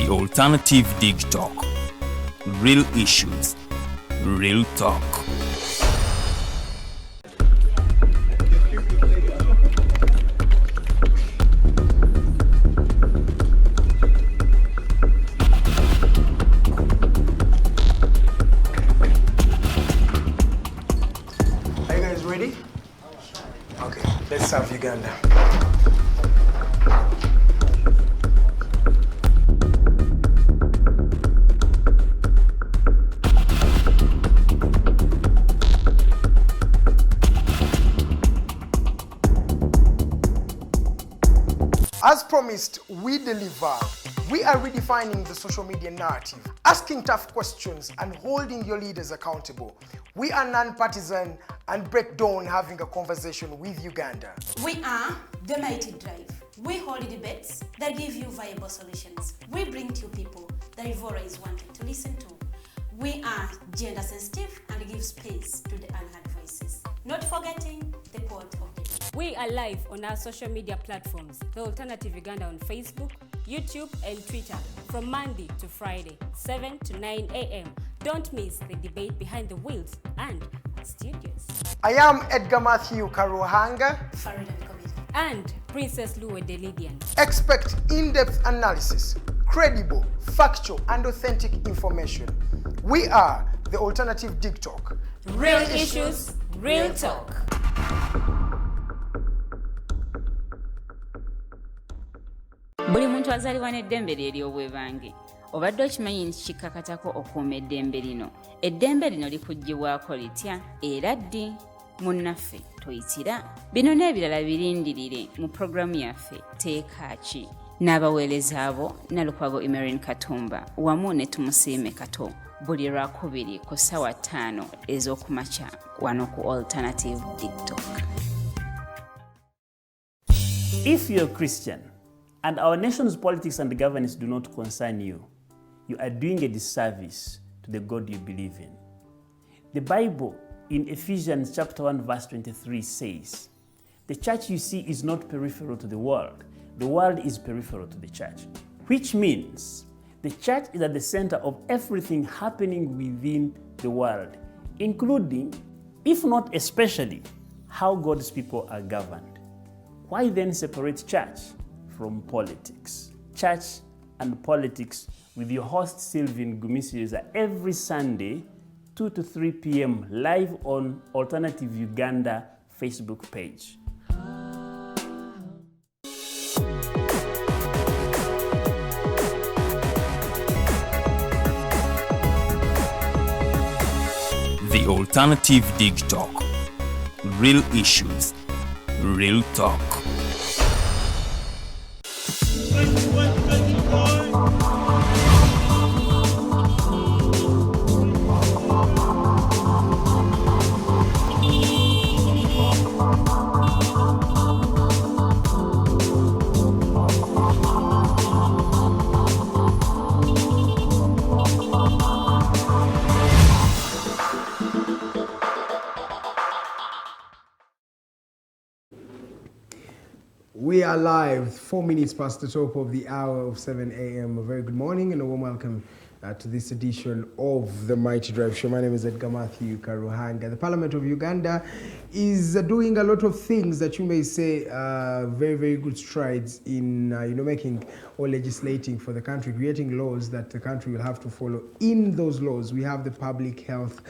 The alternative Digitalk. Real issues, real talk. Are you guys ready? Okay, let's serve Uganda. As promised, we deliver. We are redefining the social media narrative, asking tough questions and holding your leaders accountable. We are non-partisan and break down having a conversation with Uganda. We are the Mighty Drive. We hold debates that give you viable solutions. We bring to you people that Ivora is wanting to listen to. We are gender sensitive and give space to the unheard voices. Not forgetting the quote of the day. We are live on our social media platforms, The Alternative Uganda on Facebook, YouTube and Twitter from Monday to Friday, 7 to 9 a.m. Don't miss the debate behind the wheels and studios. I am Edgar Matthew Karuhanga. And Princess Luwe Delidian. Expect in-depth analysis, credible, factual and authentic information. We are The Alternative Digitalk. Real issues, real talk. Buli muntu azalibwa n'eddembe lye ery'obwebange. Obadde okimanyi nti kikakatako okuuma eddembe lino. Eddembe lino likuggyibwako litya era ddi? Munnaffe toyitira. Bino n'ebirala birindirire mu pulogulaamu yaffe Teeka Ki. N'abaweereza abo Nalukwago Emerin Katumba wamu ne Tumusiime Kato. Buli Lwakubiri ku ssaawa 5 ez'okumakya wano ku Alternative Digitalk. If you're a Christian and our nation's politics and governance do not concern you, you are doing a disservice to the God you believe in. The Bible in Ephesians chapter 1 verse 23 says, the church you see is not peripheral to the world is peripheral to the church, which means the church is at the center of everything happening within the world, including, if not especially, how God's people are governed. Why then separate church from politics? Church and politics with your host Sylvain Gumisiriza every Sunday, 2 to 3 p.m. live on Alternative Uganda Facebook page. The Alternative Digitalk. Real issues, real talk. We are live 4 minutes past the top of the hour of 7 a.m. A very good morning and a warm welcome to this edition of the Mighty Drive Show. My name is Edgar Matthew Karuhanga. The Parliament of Uganda is doing a lot of things that you may say very, very good strides in making or legislating for the country, creating laws that the country will have to follow. In those laws, we have the public health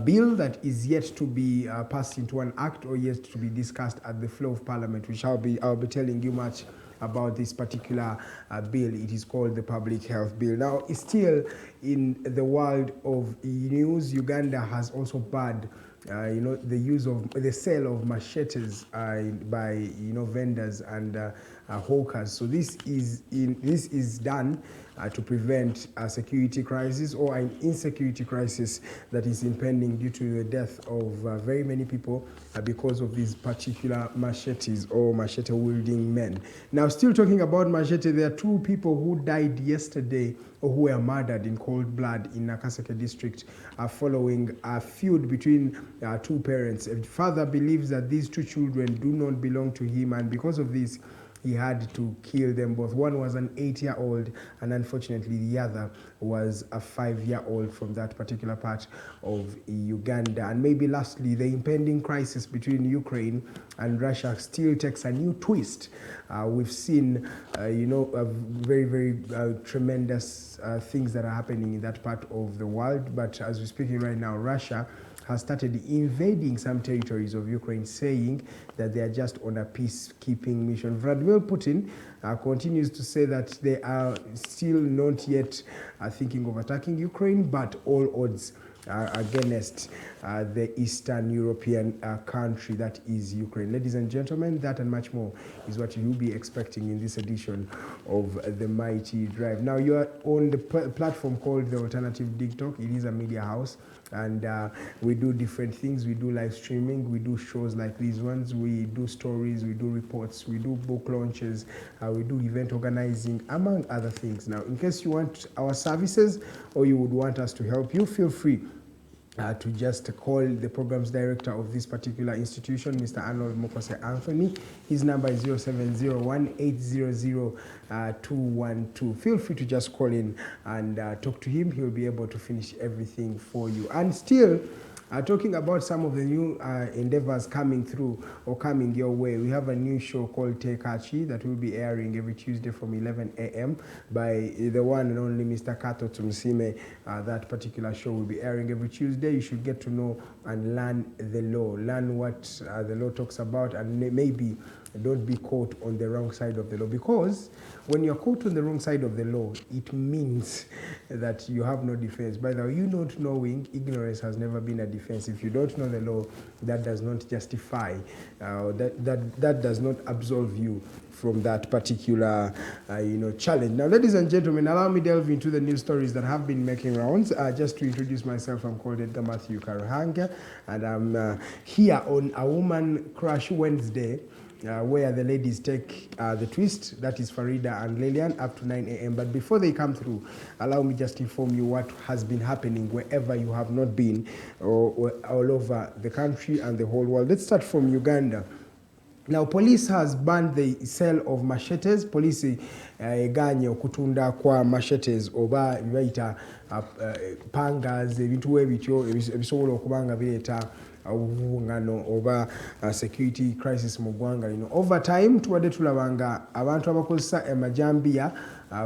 bill that is yet to be passed into an act or yet to be discussed at the floor of Parliament, which I'll be telling you much about this particular bill. It is called the Public Health Bill. Now, it's still in the world of news. Uganda has also banned the use of the sale of machetes by vendors and hawkers. So this is done to prevent a security crisis or an insecurity crisis that is impending due to the death of very many people because of these particular machetes or machete-wielding men. Now, still talking about machete, there are 2 people who died yesterday or who were murdered in cold blood in Nakaseke district following a feud between 2 parents. A father believes that these 2 children do not belong to him, and because of this, he had to kill them both. One was an 8-year-old, and unfortunately the other was a 5-year-old from that particular part of Uganda. And maybe lastly, the impending crisis between Ukraine and Russia still takes a new twist. We've seen, very, very tremendous things that are happening in that part of the world. But as we're speaking right now, Russia has started invading some territories of Ukraine, saying that they are just on a peacekeeping mission. Vladimir Putin continues to say that they are still not yet thinking of attacking Ukraine, but all odds are against the Eastern European country that is Ukraine. Ladies and gentlemen, that and much more is what you'll be expecting in this edition of The Mighty Drive. Now, you are on the platform called the Alternative Digitalk. It is a media house, and we do different things. We do live streaming, we do shows like these ones, we do stories, we do reports, we do book launches, we do event organizing, among other things. Now, in case you want our services or you would want us to help you, feel free to just call the programs director of this particular institution, Mr. Arnold Mokose Anthony. His number is 0701-800-212. Feel free to just call in and talk to him. He'll be able to finish everything for you. And still, talking about some of the new endeavors coming through or coming your way, we have a new show called Tekachi that will be airing every Tuesday from 11 a.m. by the one and only Mr. Kato Tumsime. That particular show will be airing every Tuesday. You should get to know and learn the law, learn what the law talks about, and maybe don't be caught on the wrong side of the law, because when you're caught on the wrong side of the law, it means that you have no defense. By the way, you not knowing, ignorance has never been a defense. If you don't know the law, that does not justify, that does not absolve you from that particular challenge. Now, ladies and gentlemen, allow me delve into the news stories that have been making rounds. Just to introduce myself, I'm called Edgar Matthew Karuhanga, and I'm here on a Woman Crush Wednesday, where the ladies take the twist. That is Farida and Lillian, up to 9 a.m. But before they come through, allow me just to inform you what has been happening wherever you have not been, or all over the country and the whole world. Let's start from Uganda. Now, police has banned the sale of machetes. Police eganye okutunda kwa machetes oba bibaita pangas, ebintu ebityo ebisobola okubanga bireeta obuvungano oba security crisis mu ggwanga lino. Over time tubadde tulabanga abantu abakozesa amajambiya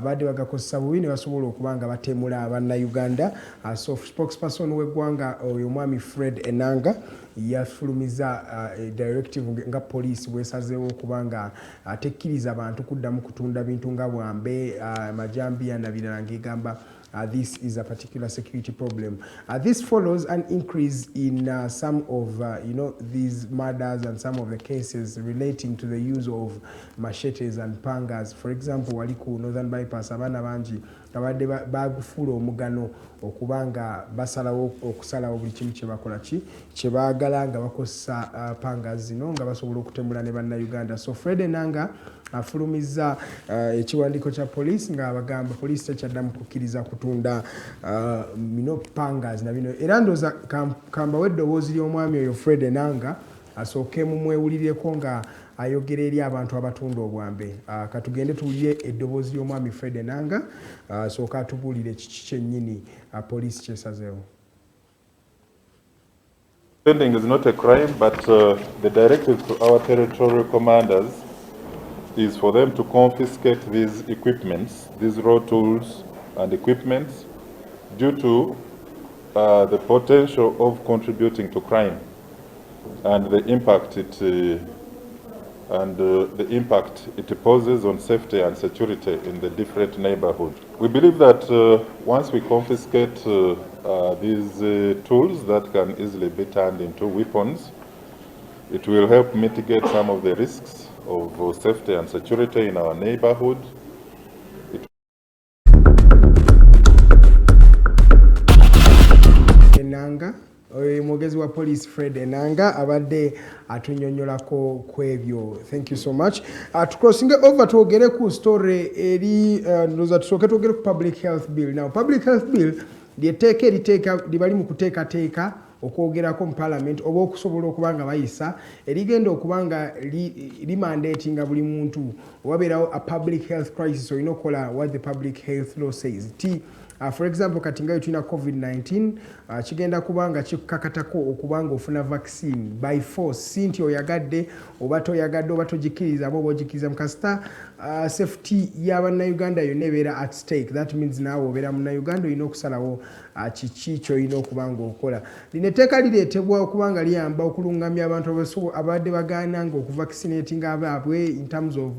badde bagakozesa bubi ne basobola okubanga batemula abannayuganda. So spokesperson w'eggwanga oyo mwami Fred Enanga yafulumiza directive nga police bwesazeewo okubanga tekkiriza abantu kuddamu kutunda bintu nga bwambe amajambiya na birala ng'egamba this is a particular security problem. This follows an increase in some of these murders and some of the cases relating to the use of machetes and pangas. For example, wali ku Northern Bypass abaana bangi abadde bagufuula omugano okubanga basalawo okusalawo buli kimu kye bakola kye baagala nga bakozesa pangas zino nga basobola okutemula ne bannayuganda. So Fred Enanga afulumiza ekiwandiiko kya police nga abagamba police tekyaddamu kukkiriza kutunda pangas na bino. Era ndooza kambawo eddoboozi ly'omwami oyo Fred Enanga asooke mumwewuliryeko nga ayogera eri abantu abatunda obwambe. Katugende tuwulire eddoboozi ly'omwami Fred Enanga asooka atubuulire kiki kyennyini police kyesazeewo. Spending is not a crime, but the directive to our territorial commanders is for them to confiscate these equipments, these raw tools and equipments, due to the potential of contributing to crime and the impact it poses on safety and security in the different neighborhoods. We believe that once we confiscate these tools that can easily be turned into weapons, it will help mitigate some of the risks of safety and security in our neighborhood. Enanga, mwogezi wa police Fred Enanga abadde atunyonyolako kwebyo. Thank you so much. Tucrossing over twogere ku story eri ndoza tusooke twogere ku public health bill. Now public health bill lyetteeka eriteeka libali mu kuteekateeka okwogerako mu parliament oba okusobola okubanga bayisa erigenda okubanga limandatinga buli muntu wabeerawo a public health crisis olina okukola what the public health law says for example kati nga tulina covid-19 kigenda kubanga kikakatako okubanga ofuna vaccine by force si nti oyagadde oba toyagadde oba togikiriza abo bogikiriza mukasita safety y'abannayuganda yonna ebeera at stake. That means naawe obeera munnayuganda olina okusalawo kiki kyolina okubanga okola. Lino etteeka lireetebwa okubanga liyamba okulungamya abantu abadde bagaananga okuvacinatinga abaabwe in terms of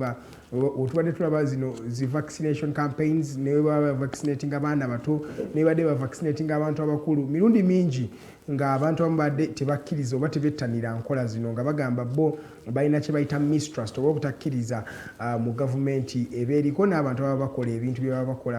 otubadde tulaba zino zi vaccination campaigns ne baba vaccinating abaana bato ne badde ba vaccinating abantu abakulu mirundi mingi nga abantu abadde tebakkiriza oba tebettanira nkola zino nga bagamba bo balina kye bayita mistrust oba obutakkiriza mu gavumenti ebeeriko n'abantu ababa bakola ebintu bye baba bakola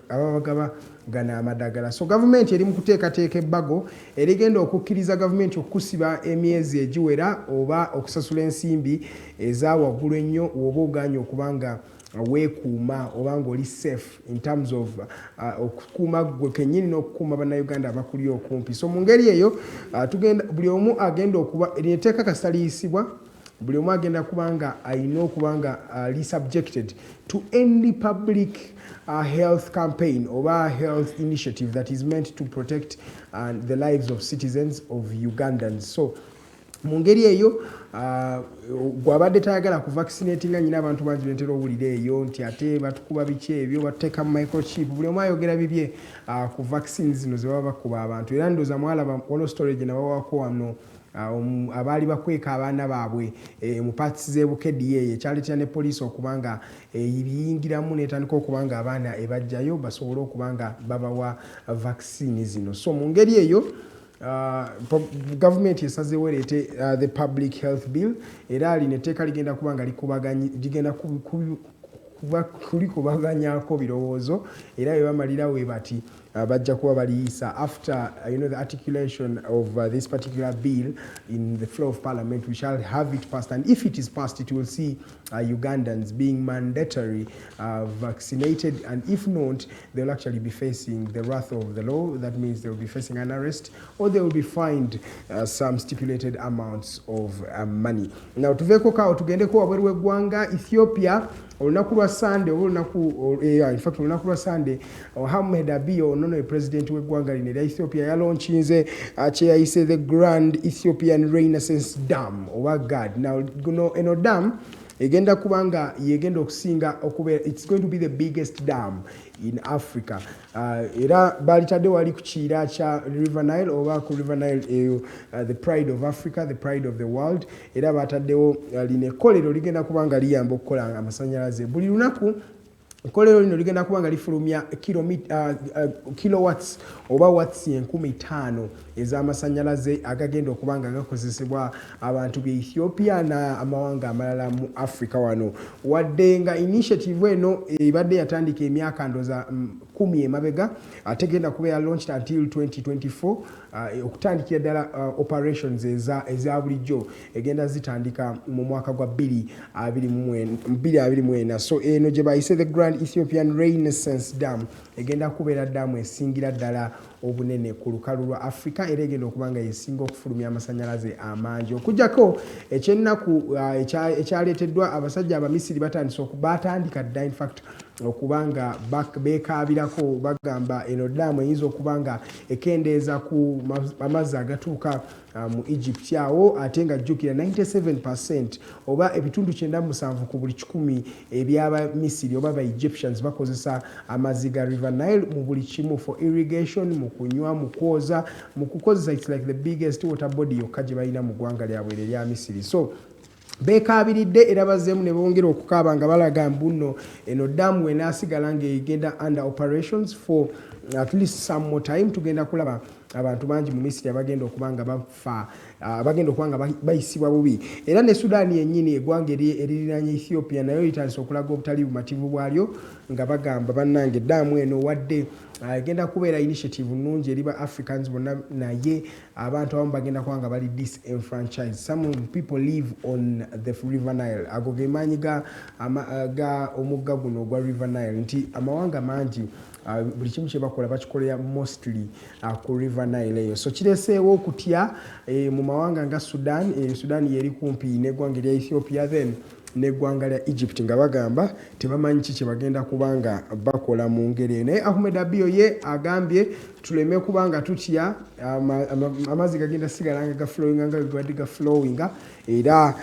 ababa gana amadagala. So gavumenti eri mu kuteekateeka ebbago erigenda okukkiriza gavumenti okusiba emyezi egiwera oba okusasula ensimbi eza waggulu ennyo oba oganya okubanga weekuuma oba ng'oli safe in terms of okukuuma gwe kennyini n'okukuuma bannayuganda abakuli okumpi. So mu ngeri eyo tugenda buli omu agenda okuba eriteeka kasita liyisibwa buli omu agenda kubanga alina okubanga li subjected to any public health campaign oba health initiative that is meant to protect the lives of citizens of Ugandans. So mu ngeri eyo gwabadde tayagala ku vaccinatinga nyina abantu bangi bentera owulira eyo nti ate batukuba biki ebyo bateeka mu microchip buli omu ayogera bibye ku vaccines zino ze baba bakuba abantu era ndooza mwalaba wano storage nabawako wano abaali bakweka abaana baabwe mu parts z'ebukedi eyo ekyaleetera ne poliisi okubanga ebiyingiramu n'etandika okubanga abaana ebajjayo basobole okubanga babawa vaccine zino. So mu ngeri eyo government esazeewo ereete the public health bill era alina etteeka ligenda kubanga ligenda kulikubaganyako birowoozo era bwe bamalira we bati bajja kuba baliyisa after the articulation of this particular bill in the floor of parliament. We shall have it passed, and if it is passed it will see Ugandans being mandatory vaccinated, and if not they will actually be facing the wrath of the law. That means they will be facing an arrest or they will be fined some stipulated amounts of money. Now tuveko kao tugendeko wabweru w'eggwanga Ethiopia olunaku lwa Sunday in fact olunaku lwa Sunday Mohamed Abiy ono president w'eggwanga lino erya Ethiopia yalaunchinze kyeyayise the Grand Ethiopian Renaissance Dam oba GAD. Now eno dam egenda kubanga yegenda okusinga okubeera it's going to be the biggest dam in Africa. Era balitadde wali ku kiira kya River Nile oba ku River Nile the pride of Africa, the pride of the world. Era bataddewo line ekkolero ligenda kubanga liyamba okukola amasannyalaze buli lunaku. Ekkolero lino ligenda kubanga lifulumya kilowatts oba watts 15,000 ez'amasannyalaze agagenda okubanga gakozesebwa abantu b'e Ethiopia n'amawanga amalala mu Africa wano. Wadde nga initiative eno ebadde yatandika emyaka ndoza 10 emabega ategenda kubeera launched until 2024 okutandikira ddala operations eza bulijjo egenda zitandika mu mwaka gwa 2024. So eno gye bayise the Grand Ethiopian Renaissance Dam egenda kubeera ddamu esingira ddala obunene ku lukalu lwa Africa era egenda okubanga yesinga okufulumya amasannyalaze amangi okujjako ekyennaku ekyaleeteddwa abasajja abamisiri batandika dda in fact okubanga beekaabirako bagamba eno ddamu eyinza okubanga ekendeeza ku amazzi agatuuka mu Egypt awo ate nga jjukira 97% oba ebitundu 97 ku buli 100 eby'Abamisiri oba Egyptians bakozesa amazzi ga River Nile mu buli kimu for irrigation, mu kunywa, mu kwoza, mu kukozesa. It's like the biggest water body yokka gye balina mu ggwanga lyabwe erya Misiri. So beekaabiridde era bazzeemu ne bongera okukaaba nga balaga mbuno eno damu enaasigala ng'egenda under operations for at least some more time. Tugenda kulaba abantu bangi mu Misiri abagenda okubanga bafa bagenda okubanga bayisibwa bubi era ne Sudaani yennyini eggwanga eririraanye Ethiopia nayo litandise okulaga obutali bumativu bwalyo nga bagamba bannange eddamu eno wadde egenda kubeera initiative nnungi eri ba Africans bonna naye abantu abamu bagenda kubanga bali disenfranchised. Some people live on the River Nile. Ago ge maanyi ga omugga guno ogwa River Nile nti amawanga mangi buli kimu kye bakola bakikolera mostly ku River Nile eyo. So kireseewo okutya mu mawanga nga Sudan. Sudan yeri kumpi n'eggwanga lya Ethiopia then n'eggwanga lya Egypt nga bagamba tebamanyi kiki bagenda kubanga bakola mu ngeri eyo. Naye Ahmed Abiyo ye agambye tuleme kubanga tutya amazzi gagenda sigala nga gaflowinga nga gabadde gaflowinga era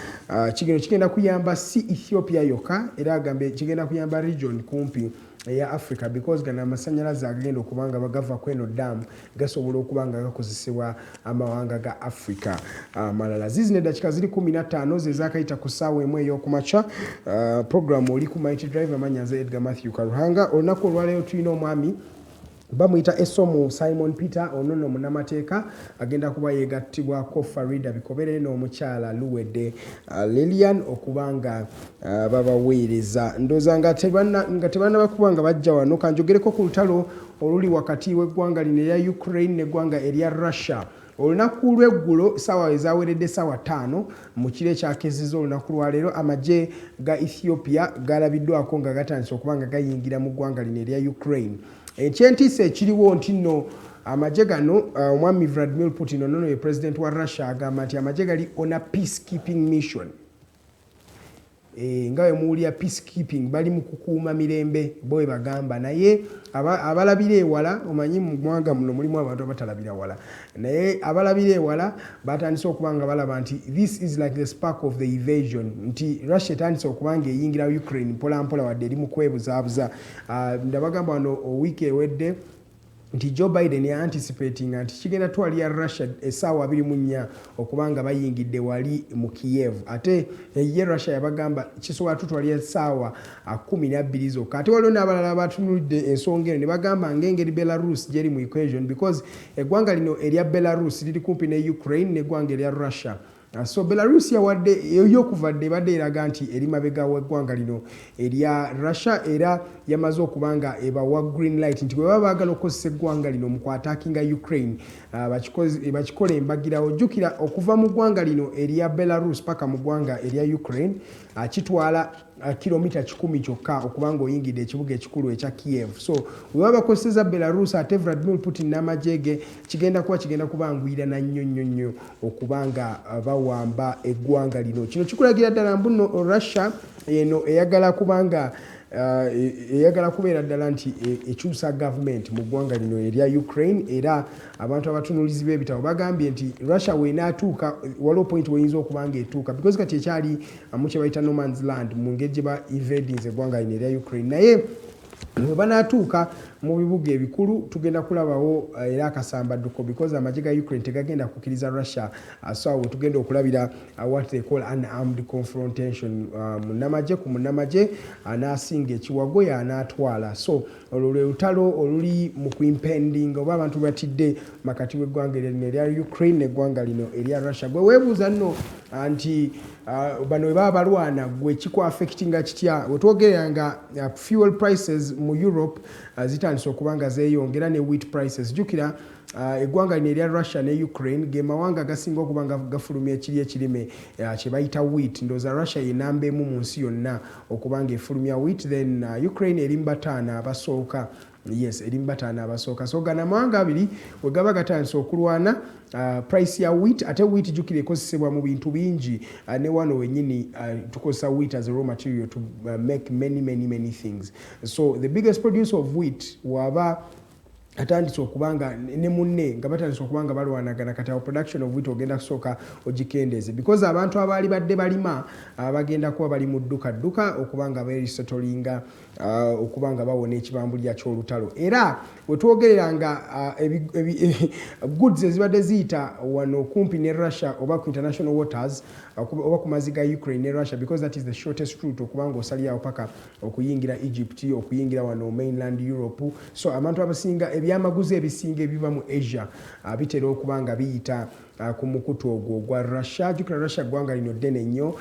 kigenda kuyamba si Ethiopia yokka era agambye kigenda kuyamba region kumpi eya Africa because gana amasanyalaze agenda okubanga bagava kweno dam gasobola okubanga gakozesebwa amawanga ga Africa malala. Zizi nedakika ziri 15 zezakayita ku ssaawa emu ey'okumakya. Program oli ku Mighty Drive amanyaze Edgar Matthew Karuhanga. Olunaku olwaleero tulina omwami bamuyita Esomu Simon Peter onono munamateeka agenda kuba yegattibwako Farida Bikobere n'omukyala Luwede Lilian okubanga babaweereza ndooza nga tebanna bakubanga bajja wano. Kanjogereko ku lutalo oluli wakati w'eggwanga lino erya Ukraine n'eggwanga erya Russia. Olunaku lw'eggulo ssaawa ezaweredde ssaawa 5 mu kiro ekyakezizza olunaku lwaleero amagye ga Ethiopia galabiddwako nga gatandise okubanga gayingira mu ggwanga lino erya Ukraine. Ekyentiisa ekiriwo nti nno amagye gano omwami Vladimir Putin ono ye president wa Russia agamba nti amagye gali on a peacekeeping mission. Nga we muwulira peacekeeping bali mu kukuuma mirembe bowe bagamba naye abalabira ewala omanyi mu ggwanga muno mulimu abantu abatalabira wala naye abalabira ewala batandise okubanga balaba nti this is like the spark of the invasion nti Russia etandise okubanga eyingira Ukraine mpola mpola wadde eri mu kwebuzaabuza. Ndabagamba wano wiiki ewedde nti Joe Biden ya anticipating nti kigenda twali ya Russia essaawa 24 okubanga bayingidde wali mu Kiev ate ye Russia yabagamba kisobola tutwali essaawa 12 zokka. Ate waliwo n'abalala batunulidde ensonga eno ne bagamba ng'engeri Belarus gyeri mu equation because eggwanga lino erya Belarus liri kumpi ne Ukraine n'eggwanga erya Russia. So Belarus yawadde eyokuvadde badde eraga nti eri mabega w'eggwanga lino erya Russia era yamaze okubanga ebawa green light nti bwe baba baagala okukozesa eggwanga lino mu kwataakinga Ukraine bakikola embagirawo. Jjukira okuva mu ggwanga lino erya Belarus paka mu ggwanga erya Ukraine kitwala kilomita 10 kyokka okubanga oyingidde ekibuga ekikulu ekya Kiev. So bwe baba bakozesa Belarus ate Vladimir Putin n'amajege kigenda kubangwira na nnyo okubanga bawamba eggwanga lino. Kino kikulagira ddala mbuno Russia eno eyagala kubeera ddala nti ekyusa government mu ggwanga lino erya Ukraine era abantu abatunulizi b'ebitabo bagambye nti Russia weenatuuka waliwo point weyinza okubanga etuuka because kati ekyali mu kye bayita no man's land mu ngeri gye ba invadings eggwanga lino erya Ukraine naye bwe banatuuka mu bibuga ebikulu tugenda kulabawo era akasambadduko because amagye ga Ukraine tegagenda kukkiriza Russia so we tugenda okulabira what they call an armed confrontation. Munnamagye ku munnamagye anaasinga ekiwago y'anaatwala. So olwo lwe lutalo oluli mu kuimpending oba abantu batidde makati w'eggwanga lino erya Ukraine n'eggwanga lino erya Russia. Gwe weebuuza nno nti bano we baba balwana gwe kikwaffectinga kitya wetwogereranga fuel prices mu Europe zitandise okubanga zeeyongera ne wheat prices. Jjukira eggwanga lino erya Russia ne Ukraine ge mawanga gasinga okubanga gafulumya ekirime kye bayita wheat. Ndooza Russia ye namba emu mu nsi yonna okubanga efulumya wheat then Ukraine eri mu bataano abasooka. Yes, eri mu bataano abasooka. So gana amawanga abiri we gaba gatandise okulwana price ya wheat ate wheat jjukira ekozesebwa mu bintu bingi ne wano wennyini tukozesa wheat as a raw material to make many things. So the biggest producer of wheat waba atandise okubanga ne munne nga batandise okubanga balwanagana kati production of wheat ogenda kusooka ogikendeze because abantu abaali badde balima bagenda kuba bali mu dduka okubanga beerisettlinga okubanga bawona ekibambulya ky'olutalo era wetwogereranga goods ezibadde ziyita wano kumpi ne Russia oba ku international waters oba ku mazzi ga Ukraine ne Russia because that is the shortest route okubanga osalirawo paka okuyingira Egypt okuyingira wano mainland Europe. So abantu abasinga ebyamaguzi ebisinga ebiva mu Asia bitera okubanga biyita ku mukutu ogwo gwa Russia. Jjukira Russia ggwanga lino ddene nnyo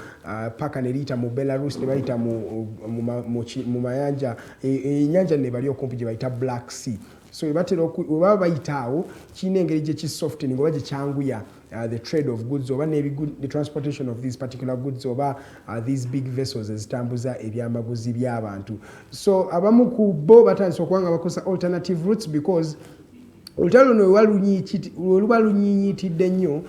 paka ne liyita mu Belarus ne bayita mu mayanja ennyanja ne bali okumpi gye bayita Black Sea. So we baba bayitaawo kirina engeri gye kisoftening oba gye kyanguya the trade of goods oba the transportation of these particular goods oba these big vessels ezitambuza ebyamaguzi by'abantu. So abamu ku bo batandise okuba nga bakozesa alternative routes because olutalo luno luba lunyinyitidde nnyo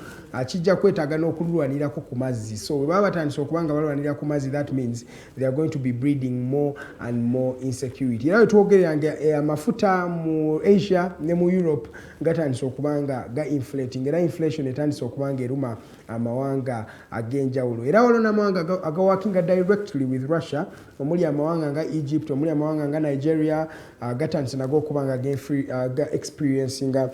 kijja kwetaaga n'okululwanirako ku mazzi. So bwe baba batandise okuba nga balwanira ku mazzi, that means they are going to be breeding more and more insecurity. Era wetwogerera amafuta mu Asia ne mu Europe gatandise okuba nga ga-inflating, era inflation etandise okuba nga eruma amawanga ag'enjawulo. Era waliwo n'amawanga agaworkinga directly with Russia, omuli amawanga nga Egypt, omuli amawanga nga Nigeria, gatandise nago okuba nga ga-experiencinga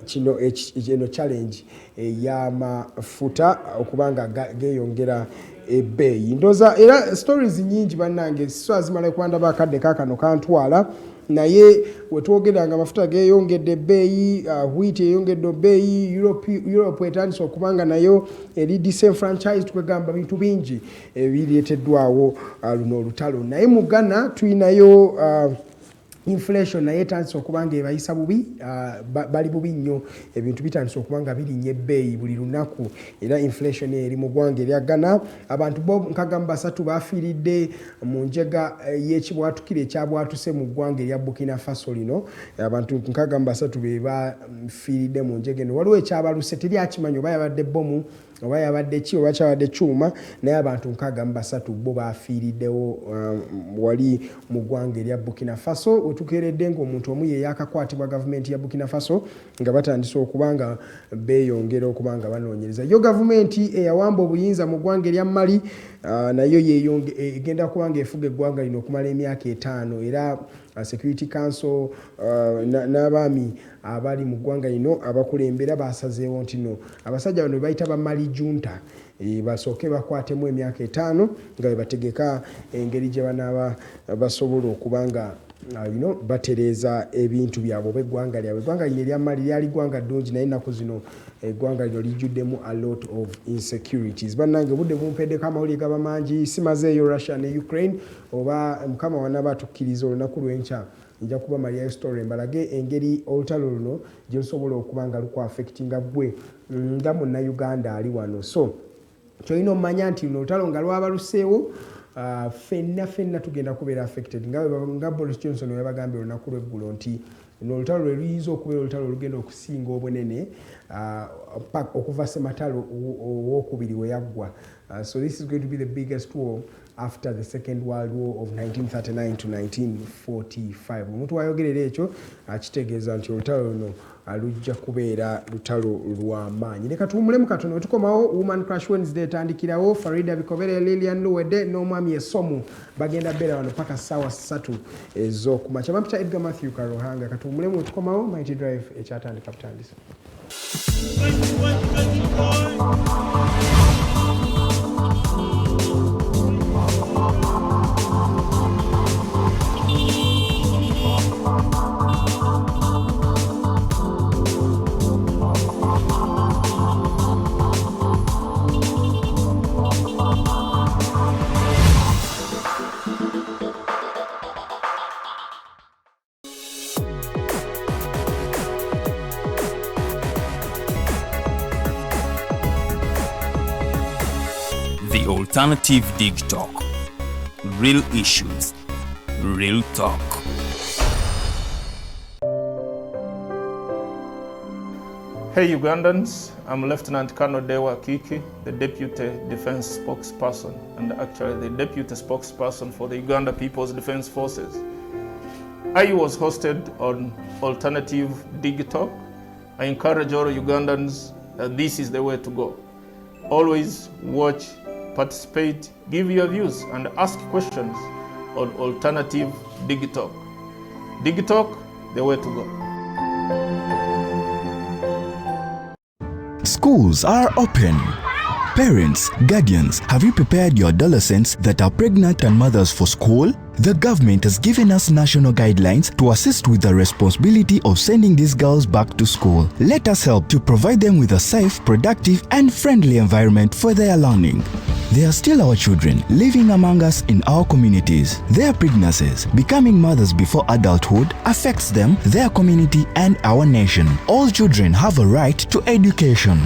kino challenge y'amafuta okuba nga geeyongera ebbeeyi. Ndoza era stories nyingi bannange so azimala kwandaba akadde kakano kantwala, naye wetwogeranga amafuta geeyongedde ebbeeyi, wheat eyongedde ebbeeyi, Europe etandise okuba nga nayo eri disenfranchised, kwegamba bintu bingi ebireeteddwawo luno olutalo. Naye mu Ghana tuyinayo inflation naye etandise okuba nga ebayisa bubi, bali bubi nnyo, ebintu bitandise okuba nga birinnya ebbeeyi buli lunaku, era inflation eri mu ggwanga erya Ghana. Abantu bo 63 bafiiridde mu njega y'ekibwatukiro ekyabwatuse mu ggwanga erya Burkina Faso lino. Abantu 63 be bafiiridde mu njega eno. Waliwo ekyabaluse, teri akimanyi oba yabadde bomu oba yabadde ki oba kyabadde kyuma, naye abantu 63 bo bafiiriddewo wali mu ggwanga erya Burkina Faso. Wetukeeredde ng'omuntu omu ye yakakwatibwa gavumenti ya Burkina Faso nga batandise okuba nga beeyongera okuba nga banoonyereza. Yo gavumenti eyawamba obuyinza mu ggwanga erya Mali nayo egenda kuba nga efuga eggwanga lino okumala emyaka 5, era Security Council n'abaami abali mu ggwanga lino abakulembera basazeewo nti no abasajja bano bayita ba Mali junta basooke bakwatemu emyaka 5 nga bebategeka engeri gye banaaba basobola okuba nga batereeza ebintu byabwe b'eggwanga lyabwe. Eggwanga lino erya Mali lyali ggwanga ddungi, naye ennaku zino eggwanga lino lijjuddemu a lot of insecurities. Bannange budde bumpeddeko amawulire gaba mangi, simazeeyo Russia ne Ukraine, oba mukama wanaaba atukkiriza olunaku lw'enkya nja kuba Maria story mbalage engeri olutalo luno gye lusobola okuba nga lukwaffectinga gwe nga Munnayuganda ali wano. So kyolina omanya nti luno olutalo nga lwaba luseewo, fenna tugenda kubeera affected nga Boris Johnson webagambye olunaku lw'eggulo nti olutalo lwe luyinza okubeera olutalo olugenda okusinga obunene okuva Sematalo owokubiri we yaggwa. So this is going to be the biggest war after the Second World War of 1939 to 1945. Omuntu wayogerera ekyo akitegeeza nti olutalo luno lujja kubeera lutalo lw'amaanyi. Leka tuwumulemu katono wetukomawo. Woman Crash Wednesday etandikirawo. Farida Bikobere, Lilian Luwede n'omwami Esomu bagenda beera wano paka ssaawa 3 ez'okumakya. Bampita Edgar Matthew Karuhanga. Katuwumulemu wetukomawo. Mighty Drive ekyatandika butandisa. The Alternative Digitalk. Real issues, real talk. Hey Ugandans, I'm Lieutenant Colonel Dewa Kiki, the Deputy Defense Spokesperson and actually the Deputy Spokesperson for the Uganda People's Defense Forces. I was hosted on Alternative Digitalk. I encourage all Ugandans that this is the way to go. Always watch, participate, give your views and ask questions on Alternative Digitalk. Digitalk, the way to go. Schools are open. Parents, guardians, have you prepared your adolescents that are pregnant and mothers for school? The government has given us national guidelines to assist with the responsibility of sending these girls back to school. Let us help to provide them with a safe, productive, and friendly environment for their learning. They are still our children living among us in our communities. Their pregnancies, becoming mothers before adulthood, affects them, their community, and our nation. All children have a right to education.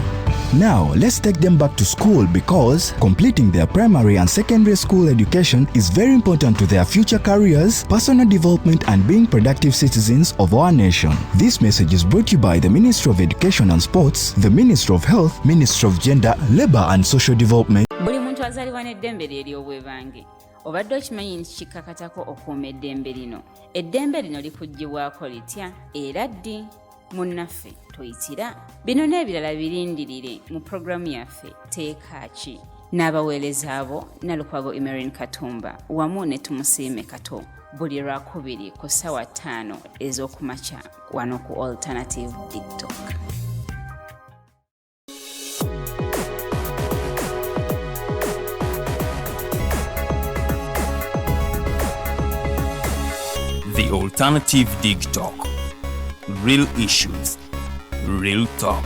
Now, let's take them back to school because completing their primary and secondary school education is very important to their future careers, personal development, and being productive citizens of our nation. This message is brought to you by the Ministry of Education and Sports, the Ministry of Health, Ministry of Gender, Labour and Social Development. Buli muntu azaliwa n'eddembe lye ery'obwebange. Obadde okimanyi nti kikakatako okuuma eddembe lino. Eddembe lino likuggyibwako litya era ddi? Munnaffe toyitira. Bino n'ebirala birindirire mu programu yaffe Teeka Ki. N'abaweereza abo Nalukwago Emerin Katumba wamu ne Tumusiime Kato. Buli Lwakubiri ku ssaawa 5 ez'okumakya wano ku Alternative Digitalk. The Alternative Digitalk. Real issues, real talk.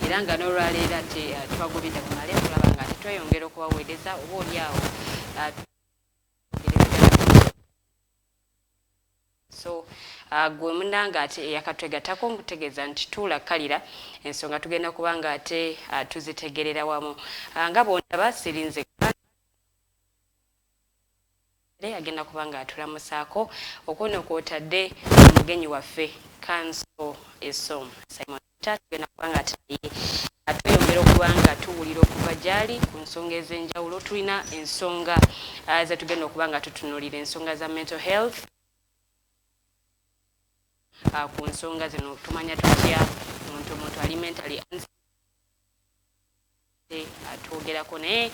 Iranga no ralera te twagobinda kumale kulaba nga tweyongera okubaweereza oba olyawo so gwe munanga ate yakatwegatako nkutegeeza nti tuula kalira ensonga tugenda kubanga ate tuzitegerera wamu nga bonna basirinze agenda kubanga atulamusaako okono kwotadde omugenyi waffe Counsel Esomu Simon tugenda kubanga tweyongera okubanga tuwulira okuva gyali ku nsonga ez'enjawulo. Tulina ensonga ze tugenda okubanga tutunuulira ensonga za mental health. Ku nsonga zino tumanya tutya omuntu ali mentally atwogerako naye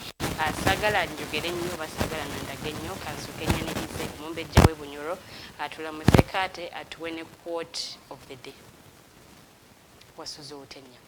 sagala njogere nnyo basagala nandage nnyo kansukenyanirise omumbejja we Bunyoro atulamuseko ate atuwe ne quote of the day. Wasuze utenya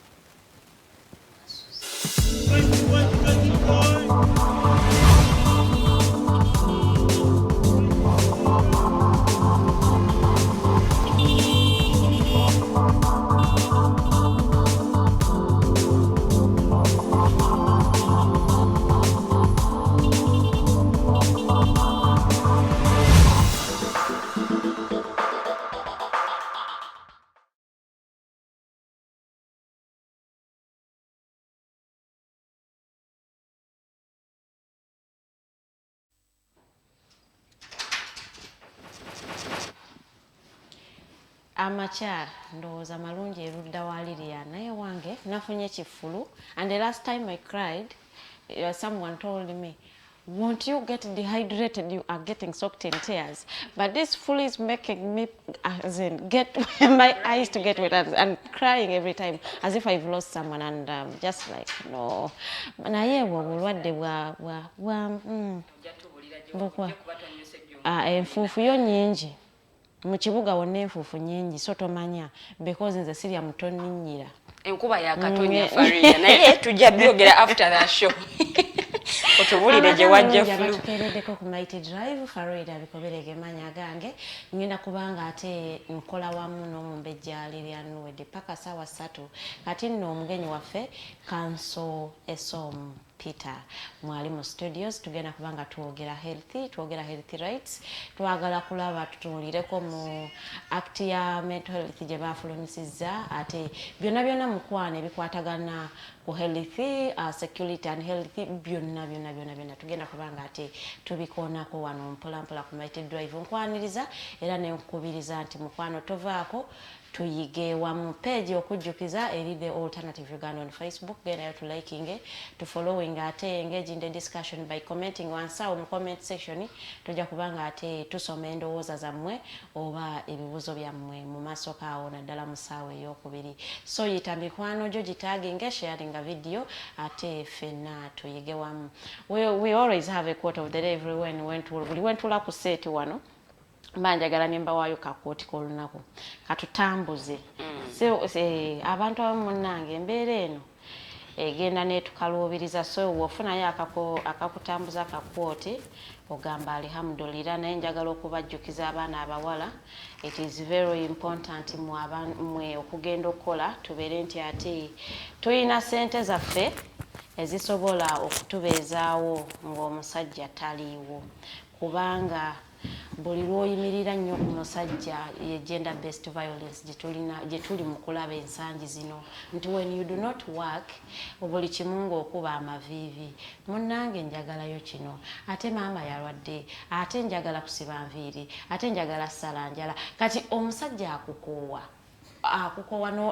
Amakyala ndowooza malungi erudda wa Lilian naye wange nafunye kifulu, and the last time I cried someone told me, won't you get dehydrated? You are getting soaked in tears. But this flu is making me get my eyes to get wet and crying every time as if I've lost someone, and just like no. Naye obulwadde enfuufu yo nyingi mu kibuga wonna enfuufu nyingi so tomanya because nze sirya mutoni nnyira enkuba yakatonya Faria naye tujja byogera after the show. Otubulire gye wajja flu tukereddeko ku Mighty Drive Farida bikoberege manya gange ngenda kubanga ate nkola wamu n'omumbejja Lilian Wedde paka sawa 3 kati nno omugenyi waffe Counsel Esomu Peter mwalimu studios tugenda kubanga tuogera health rights twagala kulaba tutulireko mu act ya mental health gye bafulumisizza ate byonna mukwane bikwatagana ku health security and health byonna tugenda kubanga ate tubikoonako wano mpolampola ku Mighty Drive nkwaniriza era ne nkubiriza nti mukwano tovaako tuyige wamu. Page okujjukiza eri the Alternative Uganda on Facebook, gendayo to liking it, to following ate engage in the discussion by commenting wansawo mu comment section tujja kubanga ate tusoma endowooza zammwe oba ebibuzo byammwe mu maaso kaawo naddala mu ssaawa ey'okubiri. So yita mikwano gyo gitaginge, sharing a video ate ffenna tuyige wamu. We always have a quote of the day everywhere buli wentula ku seeti wano banjagala nimba waayo kakooti k'olunaku katutambuze. Abantu abamu munnange embeera eno egenda netukaluubiriza, so wofunayo akakutambuza akakwoti ogamba alhamdulillah. Naye njagala okubajjukiza abaana abawala, it is very important mwe okugenda okukola tubeere nti ate tulina ssente zaffe ezisobola okutubeezaawo ng'omusajja taliiwo, kubanga buli lw'oyimirira nnyo ku musajja ye gender based violence gye tuli mu kulaba ensangi zino, nti when you do not work buli kimu ng'okuba amaviivi. Munnange njagalayo kino, ate maama yalwadde, ate njagala kusiba nviiri, ate njagala ssala njala. Kati omusajja akukoowa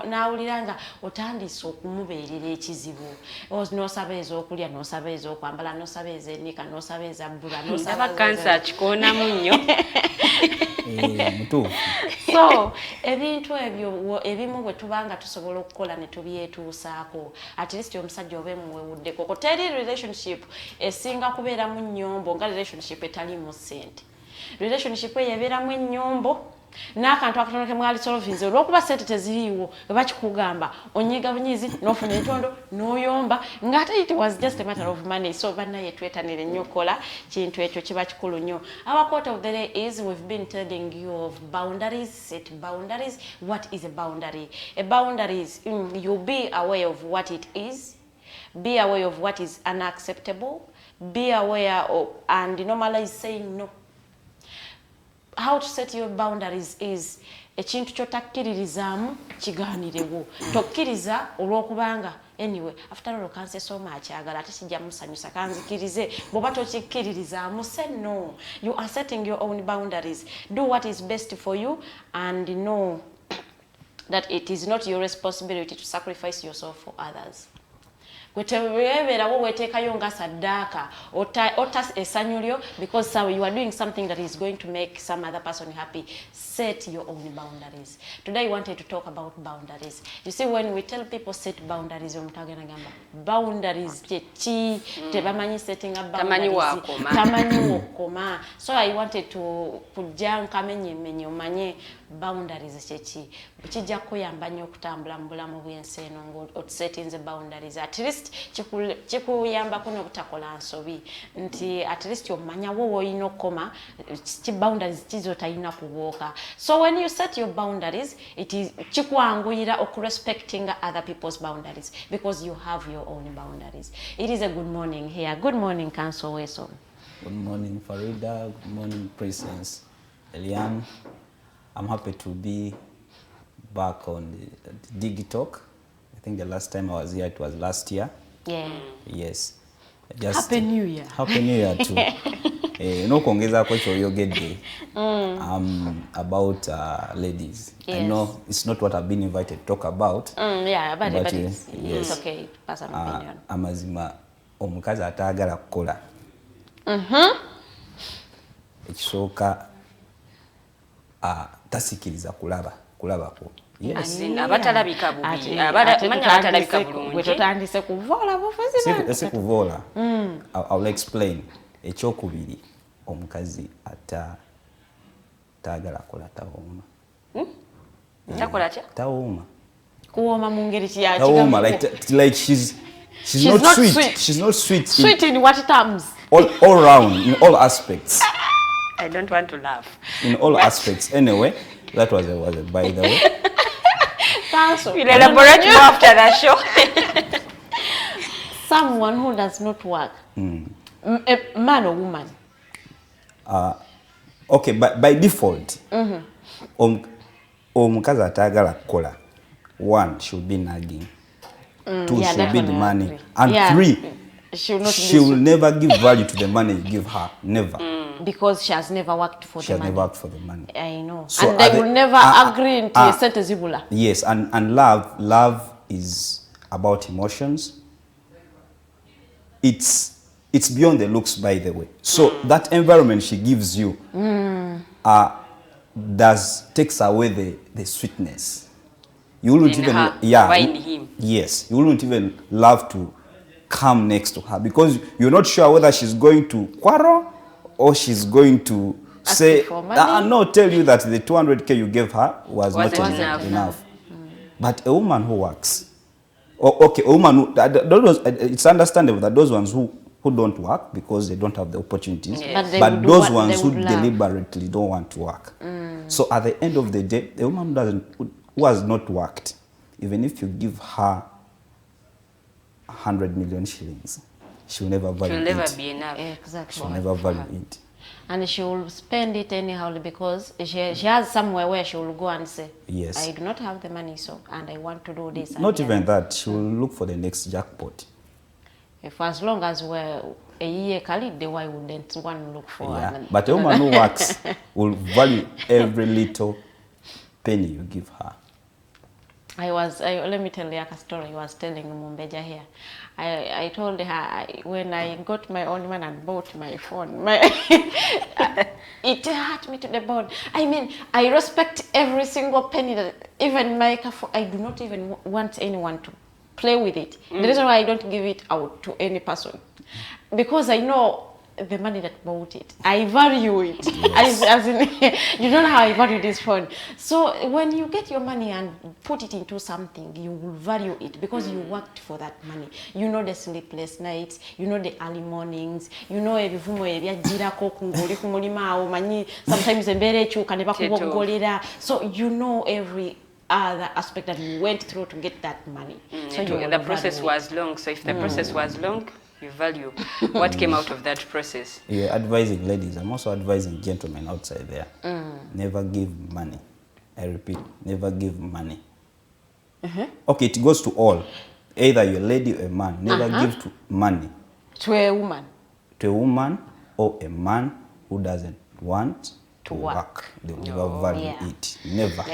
n'awulira nga otandise okumubeerera ekizibu, n'osaba ez'okulya, n'osaba ez'okwambala, n'osaba ez'ennika, n'osaba ezabbula, n'osaba kansa akikoonamu nnyo. So ebintu ebyo ebimu bwe tubanga tusobola okukola ne tubyetuusaako, at least omusajja obe muwewuddeko. Ko teri relationship esinga kubeeramu nnyombo nga relationship etalimu ssente. Relationship eyo ebeeramu ennyombo n'akantu akatono ke mwali solvinze olw'okuba ssente teziriiwo bakikugamba onyiga bunyizi n'ofuna entondo n'oyomba ng'ate it was just a matter of money. So bannaye twetanire nnyo kola kintu ekyo kiba kikulu nnyo. Our quote of the day is, we've been telling you of boundaries. Set boundaries. What is a boundary? A boundary is you be aware of what it is, be aware of what is unacceptable, be aware of and normalize saying no. How to set your boundaries is ekintu kyotakkiririzaamu kigaanirewo. Tokkiriza olw'okubanga anyway after all kanse soma akyagala ate kijja musanyusa kanzikirize. Bw'oba tokikkiririzaamu say no. You are setting your own boundaries. Do what is best for you and know that it is not your responsibility to sacrifice yourself for others. Wetebeerawo weteekayo nga saddaaka ota essanyu lyo because so you are doing something that is going to make some other person happy. Set your own boundaries. Today I wanted to talk about boundaries. You see, when we tell people set boundaries, boundaries tebamanyi setting up boundaries, tamanyi wokoma. So I wanted to kujja nkamenye omanye boundaries kyeki kijja kuyamba nnyo okutambula mu bulamu bw'ensi eno ng'otusetinze boundaries. At least kikuyambako n'obutakola nsobi nti at least omanyawo w'olina okukoma boundaries kizotalina kubooka. So when you set your boundaries, it is chikwanguyira okurespecting other people's boundaries because you have your own boundaries. It is a good morning here. Good morning, Counsel Esomu. Good morning, Farida. Good morning, Presence. Eliane. I'm happy to be back on the Digitalk. I think the last time I was here, it was last year. Yeah. Yes. Happy New Year. Happy New Year too. No kuongeza kwa choyogede. About ladies. Yes. I know it's not what I've been invited to talk about. Yeah, but yes. It's okay. Personal opinion. Amazima omukazi atagala kukola. Ekisooka tasikiriza kulabako. Yes. Abatalabika bubi. Abatalabika bulungi. Gwe totandise kuvoola bufuzi. Ese kuvoola. I'll explain. Ekyokubiri omukazi atagala kola tawooma. Takola kya? Tawooma. Kuwooma mu ngeri ki ya tawooma like she's not sweet. She's not sweet. Sweet in what terms? All round, in all aspects. I don't want to laugh. In all aspects. Anyway, that was a by the way. We'll elaborate more after the show. Someone who does not work. A man or woman? Okay, by default, omukazi atagala kukola. One, should be nagging. Two, should be demanding. And three, she will never give value to the money you give her. Never. Because she has never worked for the money. She has never worked for the money. I know. So and they will never agree into a sentence zibula. Yes, and love is about emotions. It's beyond the looks, by the way. So that environment she gives you takes away the sweetness. You wouldn't even find him. Yes, you wouldn't even love to come next to her because you're not sure whether she's going to quarrel or she's going to say no, tell you that the 200k you gave her was not enough. But a woman who works, a woman who, it's understandable that those ones who don't work because they don't have the opportunities, but those ones who deliberately don't want to work. So at the end of the day, the woman who has not worked, even if you give her 100 million shillings, she will never value it. She'll never be enough. Exactly. She'll never value it. And she will spend it anyhow because she has somewhere where she will go and say, yes, I do not have the money, and I want to do this. Not even that, she will look for the next jackpot. If as long as we're a year Khalid, why wouldn't one look for? Yeah. But a woman who works will value every little penny you give her. Let me tell you a story. I was telling Mumbeja here. I told her when I got my own man and bought my phone, it hurt me to the bone. I mean, I respect every single penny that even my phone. I do not even want anyone to play with it. The reason why I don't give it out to any person, because I know the money that bought it. I value it. Yes. As in, you don't know how I value this phone. So when you get your money and put it into something, you will value it because you worked for that money. You know the sleepless nights, you know the early mornings, you know sometimes so you know every other aspect that you went through to get that money. So the process was long. So if the process was long, you value what came out of that process. You're advising ladies. I'm also advising gentlemen outside there. Never give money. I repeat, never give money. Okay, it goes to all. Either you're a lady or a man. Never give money. To a woman. To a woman or a man who doesn't want to work. They will never value it. Never.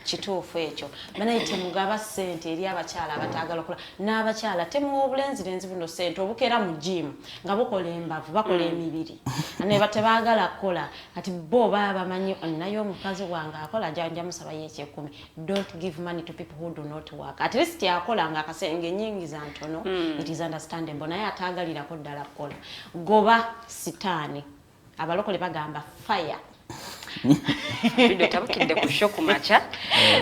Kituufu ekyo banaite mugaba ssente eri abakyala abatagala okola n'abakyala temuwa obulenzi lenzi buno ssente obukera mu gym nga bukola embavu bakola emibiri ne batebaagala kukola ati bo bamanyi nayo omukazi wange akola janja musaba y'ekyekumi. Don't give money to people who do not work. At least yakola nga akasenge nyingi za ntono. It is understandable naye ataagalirako ddala kukola. Goba sitaani abalokole bagamba fire. Bido tabukidde ku shoku macha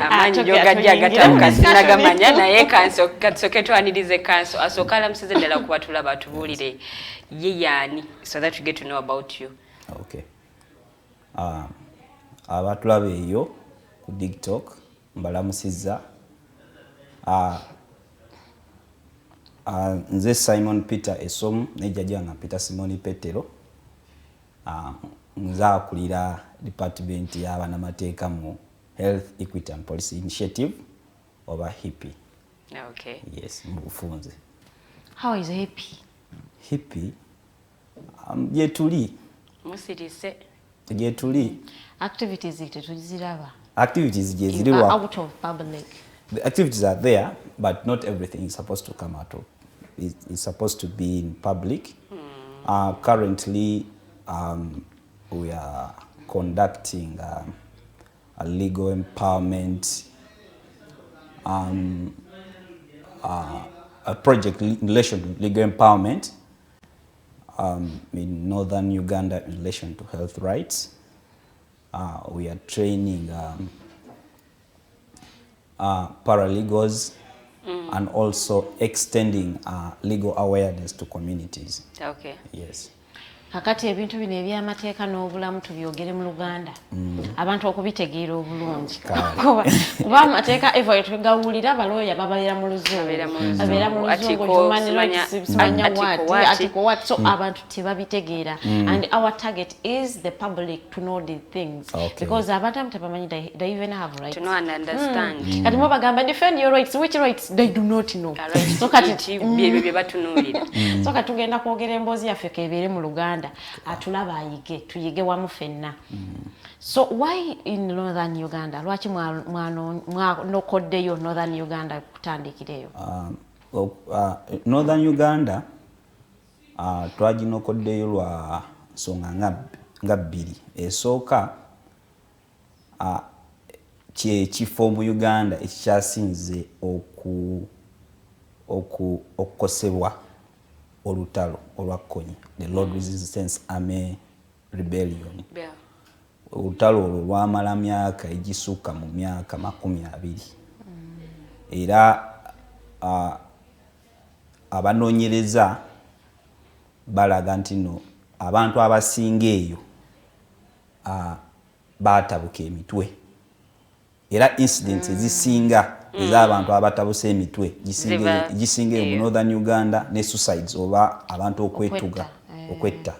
amanyi jogaja gatabuka sinagamanya naye kanso katsoke twanirize kanso asokala msize ddala kubatula batubulire ye yani so that we get to know about you. Okay. Abatulabe eyo ku Digitalk mbalamusiza nze Simon Peter Esomu nejjajanga Peter Simon Petero nzakulira department y'abanamateeka mu Health Equity and Policy Initiative oba HEAPI. Okay. Yes, mu bufunze. How is HEAPI? HEAPI yetuli. Musirise. Yetuli. Activities tuziraba. Activities ziriwa out of public. The activities are there, but not everything is supposed to come out of. It's supposed to be in public. Currently, we are conducting a legal empowerment, a project in relation to legal empowerment in northern Uganda in relation to health rights. We are training paralegals and also extending legal awareness to communities. Okay. Yes. Kakati ebintu bino ebyamateeka n'obulamu tubyogere mu Luganda abantu okubitegeera obulungi kuba amateeka eva yetugawulira abalooya babeera mu luzungu atiko what so abantu tebabitegeera and our target is the public to know the things because abantu tebamanyi they even have rights to know and understand kati mo bagamba defend your rights, which rights they do not know so kati bye batunuulira so kati tugenda kwogera emboozi yaffe kebeere mu Luganda Uganda atulaba ayige tuyige wamu fenna. So why in northern Uganda? Lwaki mwanokoddeyo northern Uganda kutandikireyo? Northern Uganda twaginokoddeyo lwa nsonga nga bbiri. Esooka kifo mu Uganda ekikyasinze okukosebwa olutalo olwakkonyi, the Lord Resistance Army Rebellion. Olutalo olwo lwamala myaka egisukka mu myaka 20. Era abanoonyereza balaga nti no abantu abasinga eyo baatabuka emitwe. Era incidents ezisinga ez'abantu abatabuse emitwe gisinga mu Northern Uganda ne suicides oba abantu okwetta.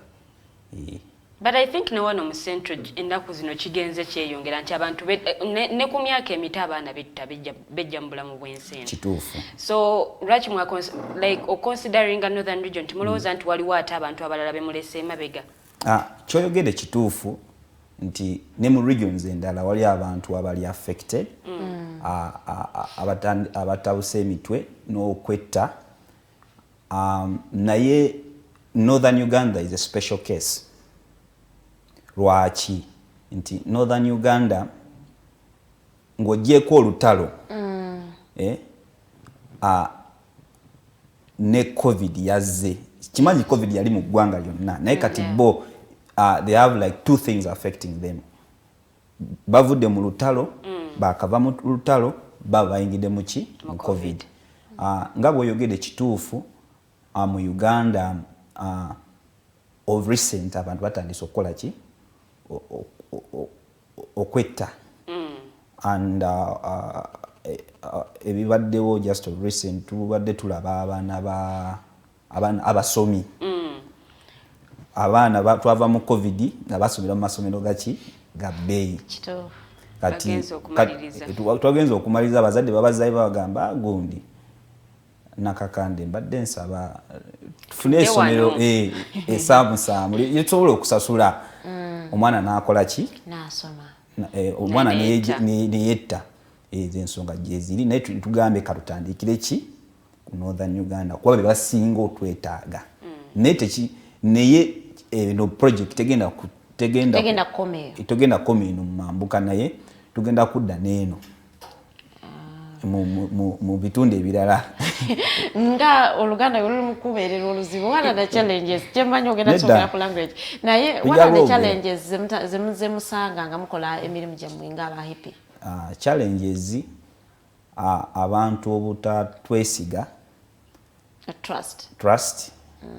But I think no one on central endaku zino kigenze kyeyongera nti abantu ne ku myaka emito abaana bejja mu bulamu bw'ensi. Kituufu. So lwaki like considering a northern region timulowooza nti waliwo ate abantu abalala bemulese emabega? Kyoyogedde kituufu nti ne mu regions endala wali abantu abali affected, abatabuse emitwe n'okwetta. Naye Northern Uganda is a special case. Lwaki nti Northern Uganda ng'ogyeko olutalo ne COVID yazze. Kimanyi COVID yali mu ggwanga lyonna naye kati bo they have like two things affecting them. Bavudde mu lutalo, bakava mu lutalo, bayingidde mu COVID. Nga bw'oyogedde kituufu mu Uganda of recent abantu batandise okukola ki okwetta. And ebibaddewo just of recent tubadde tulaba abaana abasomi. Abaana twava mu COVID nabasomera mu masomero ga bbeeyi. Kati twagenza okumaliriza abazadde babazaayo babagamba gundi nakakande mbadde nsaba tufune essomero esaamusaamu lyetusobola okusasula. Omwana n'akola ki? N'asoma. Omwana neyetta. Ezo ensonga gyeziri naye tugambe katutandikire ki ku Northern Uganda kuba bebasinga otwetaaga. Naye no project tegenda koma eno mu mambuka naye tugenda kudda n'eno mu bitundu ebirala. Nga Oluganda luli mu kubeerera oluzibu. What are the challenges? Kyemmanyi ogenda kusomera ku language. Naye what are the challenges ze musanga nga mukola emirimu gyammwe ng'aba HEAPI? Challenges abantu obutatwesiga. Trust.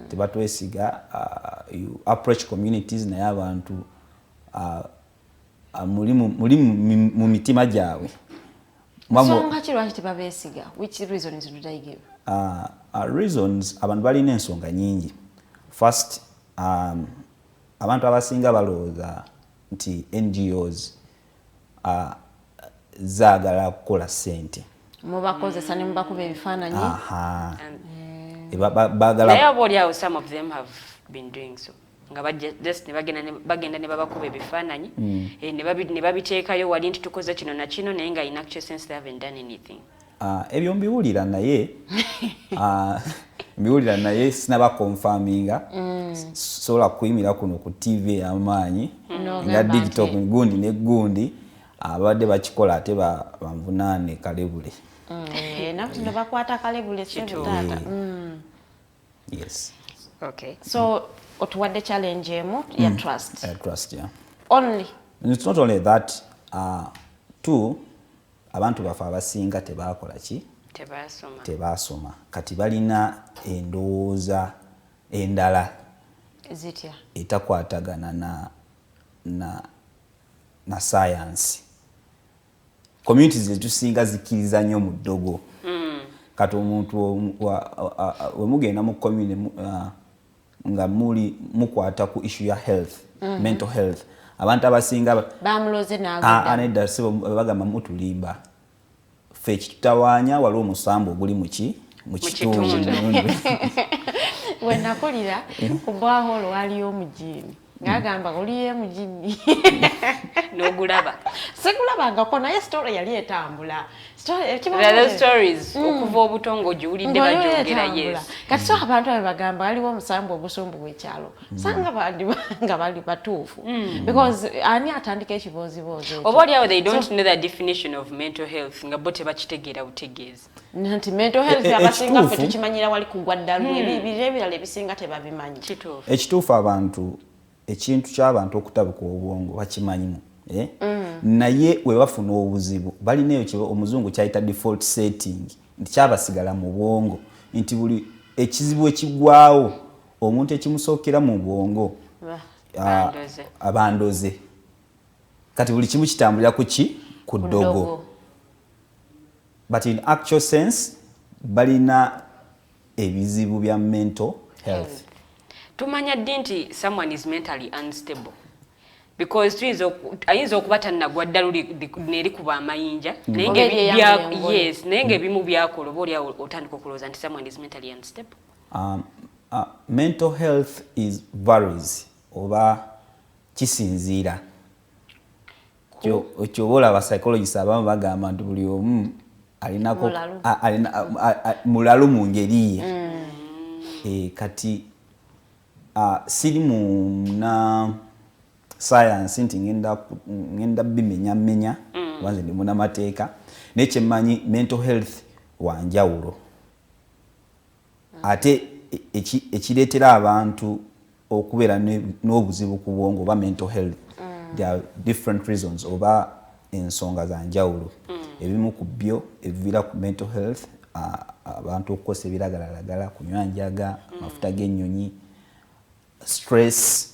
Tebatwesiga. You approach communities naye abantu muli mu mitima gyabwe. Nsonga ki lwaki tebabeesiga? Which reasons do they give? Reasons abantu balina ensonga nyingi. First, abantu abasinga balowooza nti NGOs zaagala kukola ssente. Mubakozesa ne mubakuba ebifaananyi. Naye oboolyawo some of them have been doing so. Nga bagenda ne babakuba ebifaananyi ne babiteekayo wali nti tukoze kino na kino naye nga in actual sense they haven't done anything. Ebyo mbiwulira naye sinaba confirminga. Sobola kuyimira kuno ku TV amaanyi nga Digitalk gundi ne gundi abadde bakikola ate banvunaane kalebule. Nakuno bakwata kalebule sebutaata. Yes. Okay. So otuwadde challenge emu ya trust. Trust, yeah. Only. And it's not only that. Two, abantu bafe abasinga tebakola ki? Tebasoma. Kati balina endowooza endala. Zitya. Etakwatagana na science. Communities zetusinga zikkiriza nnyo mu ddogo. Kati omuntu wemugenda mu community nga mukwata ku issue ya health, mental health. Abantu abasinga bamuloze n'agudda. Anedda sibo bagamba mutulimba. Ffe kitutawaanya waliwo omusambo oguli mu kitundu. Wenakulira kubwaho lo waliyo mujini. Ngagamba oliye mujini. N'ogulaba. Segulabangako naye story yali etambula. The stories okuva obutongo giwulidde bajogera yes. Kati so abantu abagamba waliwo omusambu ogusumbu w'ekyalo. Sanga bali batuufu. Because ani atandika ekibozibozi ekyo. Oba oliawo they don't know the definition of mental health nga bo tebakitegeera butegeezi. Nanti mental health abasinga ffe tukimanyira wali kugwa ddalu ebirala ebisinga tebabimanyi. Ekituufu abantu ekintu ky'abantu okutabuka obwongo bakimanyimu. Naye we bafuna obuzibu balinayo kye omuzungu kyayita default setting nti kyabasigala mu bwongo nti buli ekizibu ekigwawo omuntu ekimusookera mu bwongo abandoze kati buli kimu kitambulira ku ddogo. But in actual sense balina ebizibu bya mental health. Tumanya ddi nti someone is mentally unstable because ayinza okuba tannagwa ddalu neri kuba amayinja naye ng'ebimu byakola oba oliawo otandika okulowooza nti someone is mentally unstable. Mental health is varies oba kisinziira ekyo oba olaba psychologists abamu bagamba nti buli omu alinako mulalu mu ngeri ye. Kati siri muna science nti ngenda bimenya wanze ndi muna mateeka n'ekyemanyi mental health wanjawulo ate ekireetera abantu okubeera n'obuzibu ku bwongo oba mental health there are different reasons oba ensonga za njawulo. Ebimu ku byo ebiviira ku mental health abantu okukosa ebiragalalagala kunywa njaga amafuta g'ennyonyi stress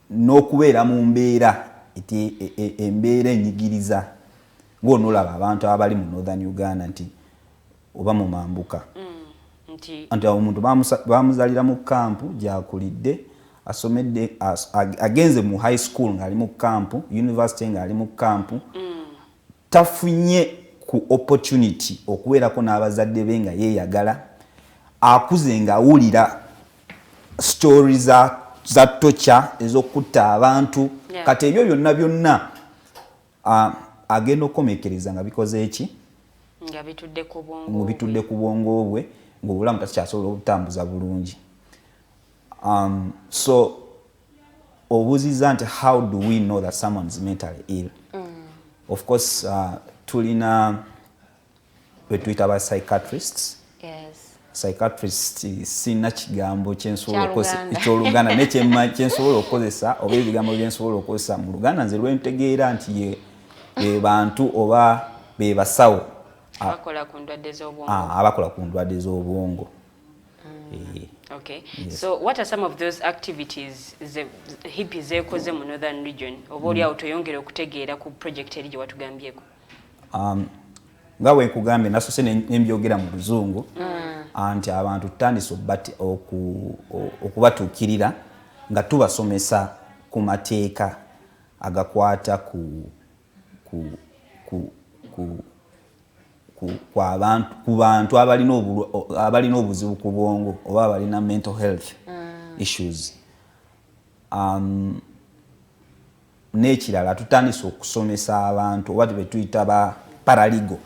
n'okubeera mu mbeera embeera enyigiriza ng'onoolaba abantu abali mu Northern Uganda nti oba mu mambuka nti omuntu bamuzalira mu kampu gyakulidde asomedde agenze mu high school ng'ali mu kampu university ng'ali mu kampu tafunye ku opportunity okubeerako n'abazadde be nga yeeyagala akuze ng'awulira story za tocha ez'okutta abantu kati ebyo byonna agenda okukomekereza nga bikoze eki nga bitudde ku bwongo bwe ng'obulamu takyasobola obutambuza bulungi. So obuziza nti how do we know that someone is mentally ill? Of course tulina betuyita ba psychiatrists. Psychiatrist sina kigambo kyensobola okukozesa ekyoluganda nekyensobola okukozesa oba ebigambo byensobola okukozesa mu Luganda nze lwentegeera nti be bantu oba be basawo abakola ku ndwadde z'obwongo. Okay. Yes. So what are some of those activities HEAPI zekoze mu Northern Region oba oliawo toyongera okutegeera ku project eri gye watugambyeko? Nga bwe nkugambye nasose nembyogera mu Luzungu anti abantu tutandise okubatuukirira nga tubasomesa ku mateeka agakwata ku bantu abalina obuzibu ku bwongo oba abalina mental health issues. N'ekirala tutandise okusomesa abantu oba tebetuyita ba paraligo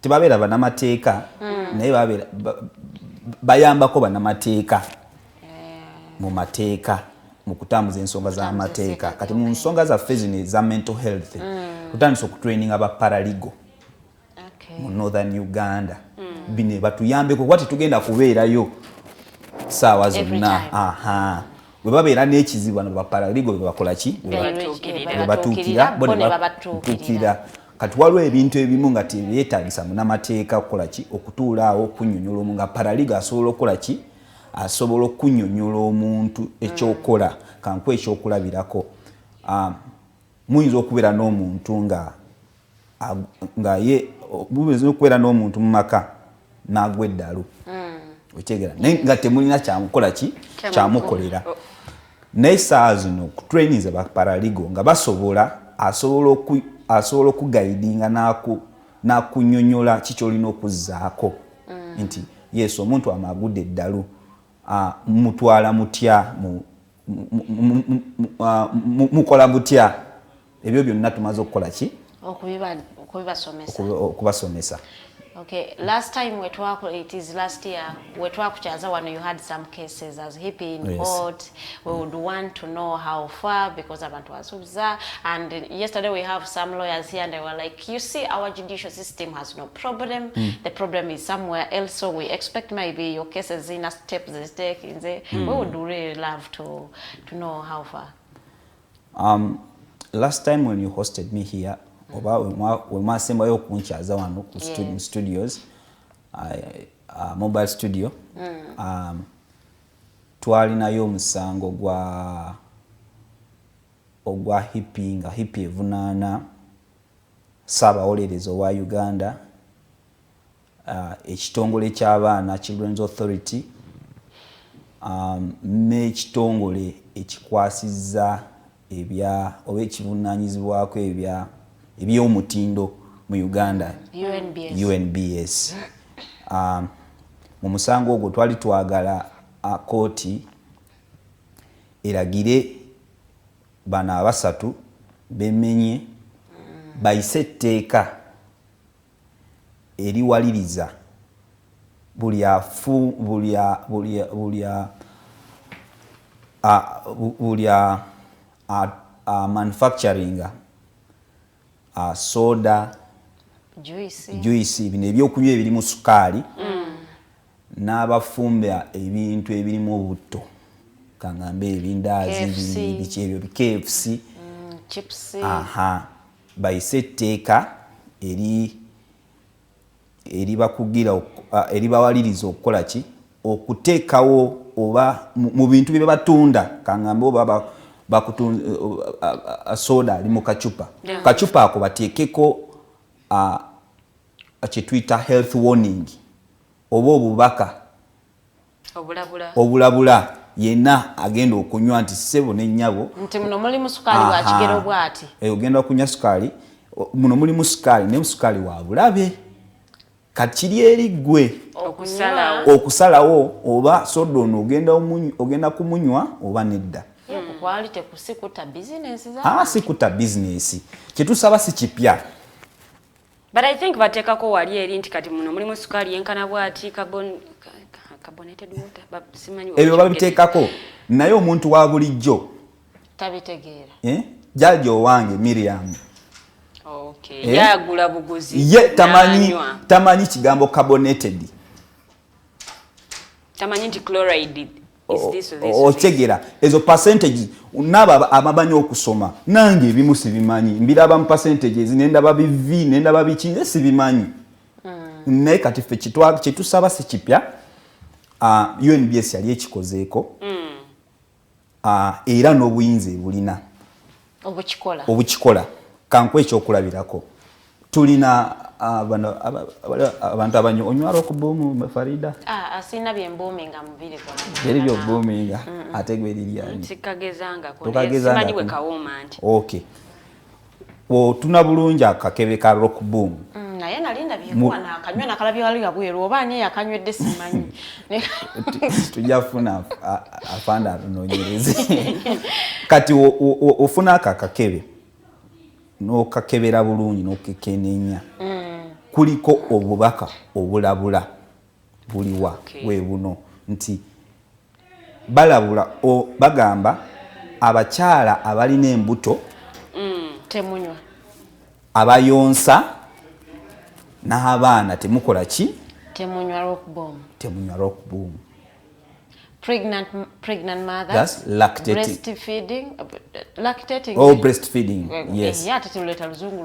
tebabeera bannamateeka naye bayambako bannamateeka mu mateeka mu kutambuza ensonga z'amateeka. Kati mu nsonga zaffe zino eza mental health tutandise okutraininga ba paraligo mu Northern Uganda bine batuyambeko kuba tetugenda kubeerayo saawa zonna. Bwe babeera n'ekizibu bano ba paraligo bwe bakola ki? Bwe batuukira. Kati waliwo ebintu ebimu nga tebyetaagisa munnamateeka okukola ki? Okutuula awo okunnyonnyola omuntu nga paraligo asobola okukola ki? Asobola okunnyonnyola omuntu ekyokola kankuwa ekyokulabirako. Muyinza okubeera n'omuntu nga ye muyinza okubeera n'omuntu mu maka n'agwa eddalu okitegera naye nga temulina kyamukola ki? Kyamukolera. Nessa zino trainings aba paralegal nga basobola asobola okuguidinga na kunyonyola kikyolina okuzzaako nti yes omuntu amagudde eddalu mutwala mutya mukola butya ebyo byonna tumaze okukola ki okubasomesa. Okay, last time it is last year, when you had some cases as HEAPI in court, we would want to know how far because abantu was and yesterday we have some lawyers here and they were like, you see, our judicial system has no problem. The problem is somewhere else, so we expect maybe your cases in a step they take in there. We would really love to know how far. Last time when you hosted me here, oba wemasembayo okunchaza wano ku studios mobile studio twalinayo omusango ogwa HEAPI nga HEAPI evunaana Ssaabawolereza wa Uganda ekitongole ky'abaana Children's Authority n'ekitongole ekikwasizza oba ekivunaanyizibwako eby'omutindo mu Uganda UNBS. Mu musango ogwo twali twagala kooti eragire bana abasatu bemenye bayise etteeka eriwaliriza buli manufacturing soda juice bino ebyokunywa ebirimu sukaali n'abafumba ebintu ebirimu obutto kangambe ebindaazi biki ebyo KFC chips bayise etteeka eribakugira eribawaliriza okukola ki okuteekawo oba mu bintu bye batunda kangambe oba soda ali mu kacupa kacupa ako bateekeko kyetuyita health warning oba obubaka obulabula yenna agenda okunywa nti ssebo n'ennyabo nti muno mulimu sukaali wa kigero bw'ati ogenda okunywa sukaali muno mulimu sukaali ne sukaali wa bulabe kati kiri eri ggwe okusalawo oba soda ono ogenda kumunywa oba nedda. Quality kusikuta business sikuta business kyetusaba si kipya. But I think batekako wali eri nti kati muno mulimu sukaali yenkana bwati carbonated water simanyi ebyo babiteekako naye omuntu wa bulijjo tabitegeera jaji owange Miriam yagula buguzi ye tamanyi kigambo carbonated tamanyi nti chloride otegera ezo percentages naba amabanyi okusoma nange ebimu sibimanyi mbiraba mu percentages nendaba bivi nendaba biki sibimanyi naye kati ffe kyetusaba si kipya UNBS yali ekikozeeko era n'obuyinza ebulina obukikola kankwe ekyokulabirako tulina abantu abanyo onywala okubuumu Farida asina byembuuminga mubiri eri byobbuuminga ate gwe liryani simanyi bwe kawooma nti tuna bulungi akakebe ka rock boom naye nalinda byekuwa nakanywa nakalabya wali gabweru oba ani yakanywedde simanyi tujafuna afanda anonyereze kati ofuna akakebe n'okakebera bulungi n'okekenenya kuliko obubaka obulabula buliwa we buno nti balabula bagamba abakyala abalina embuto temunywa abayonsa n'abaana temukola ki temunywa rock boom pregnant mothers breastfeeding breastfeeding yes ate tuleta luzungu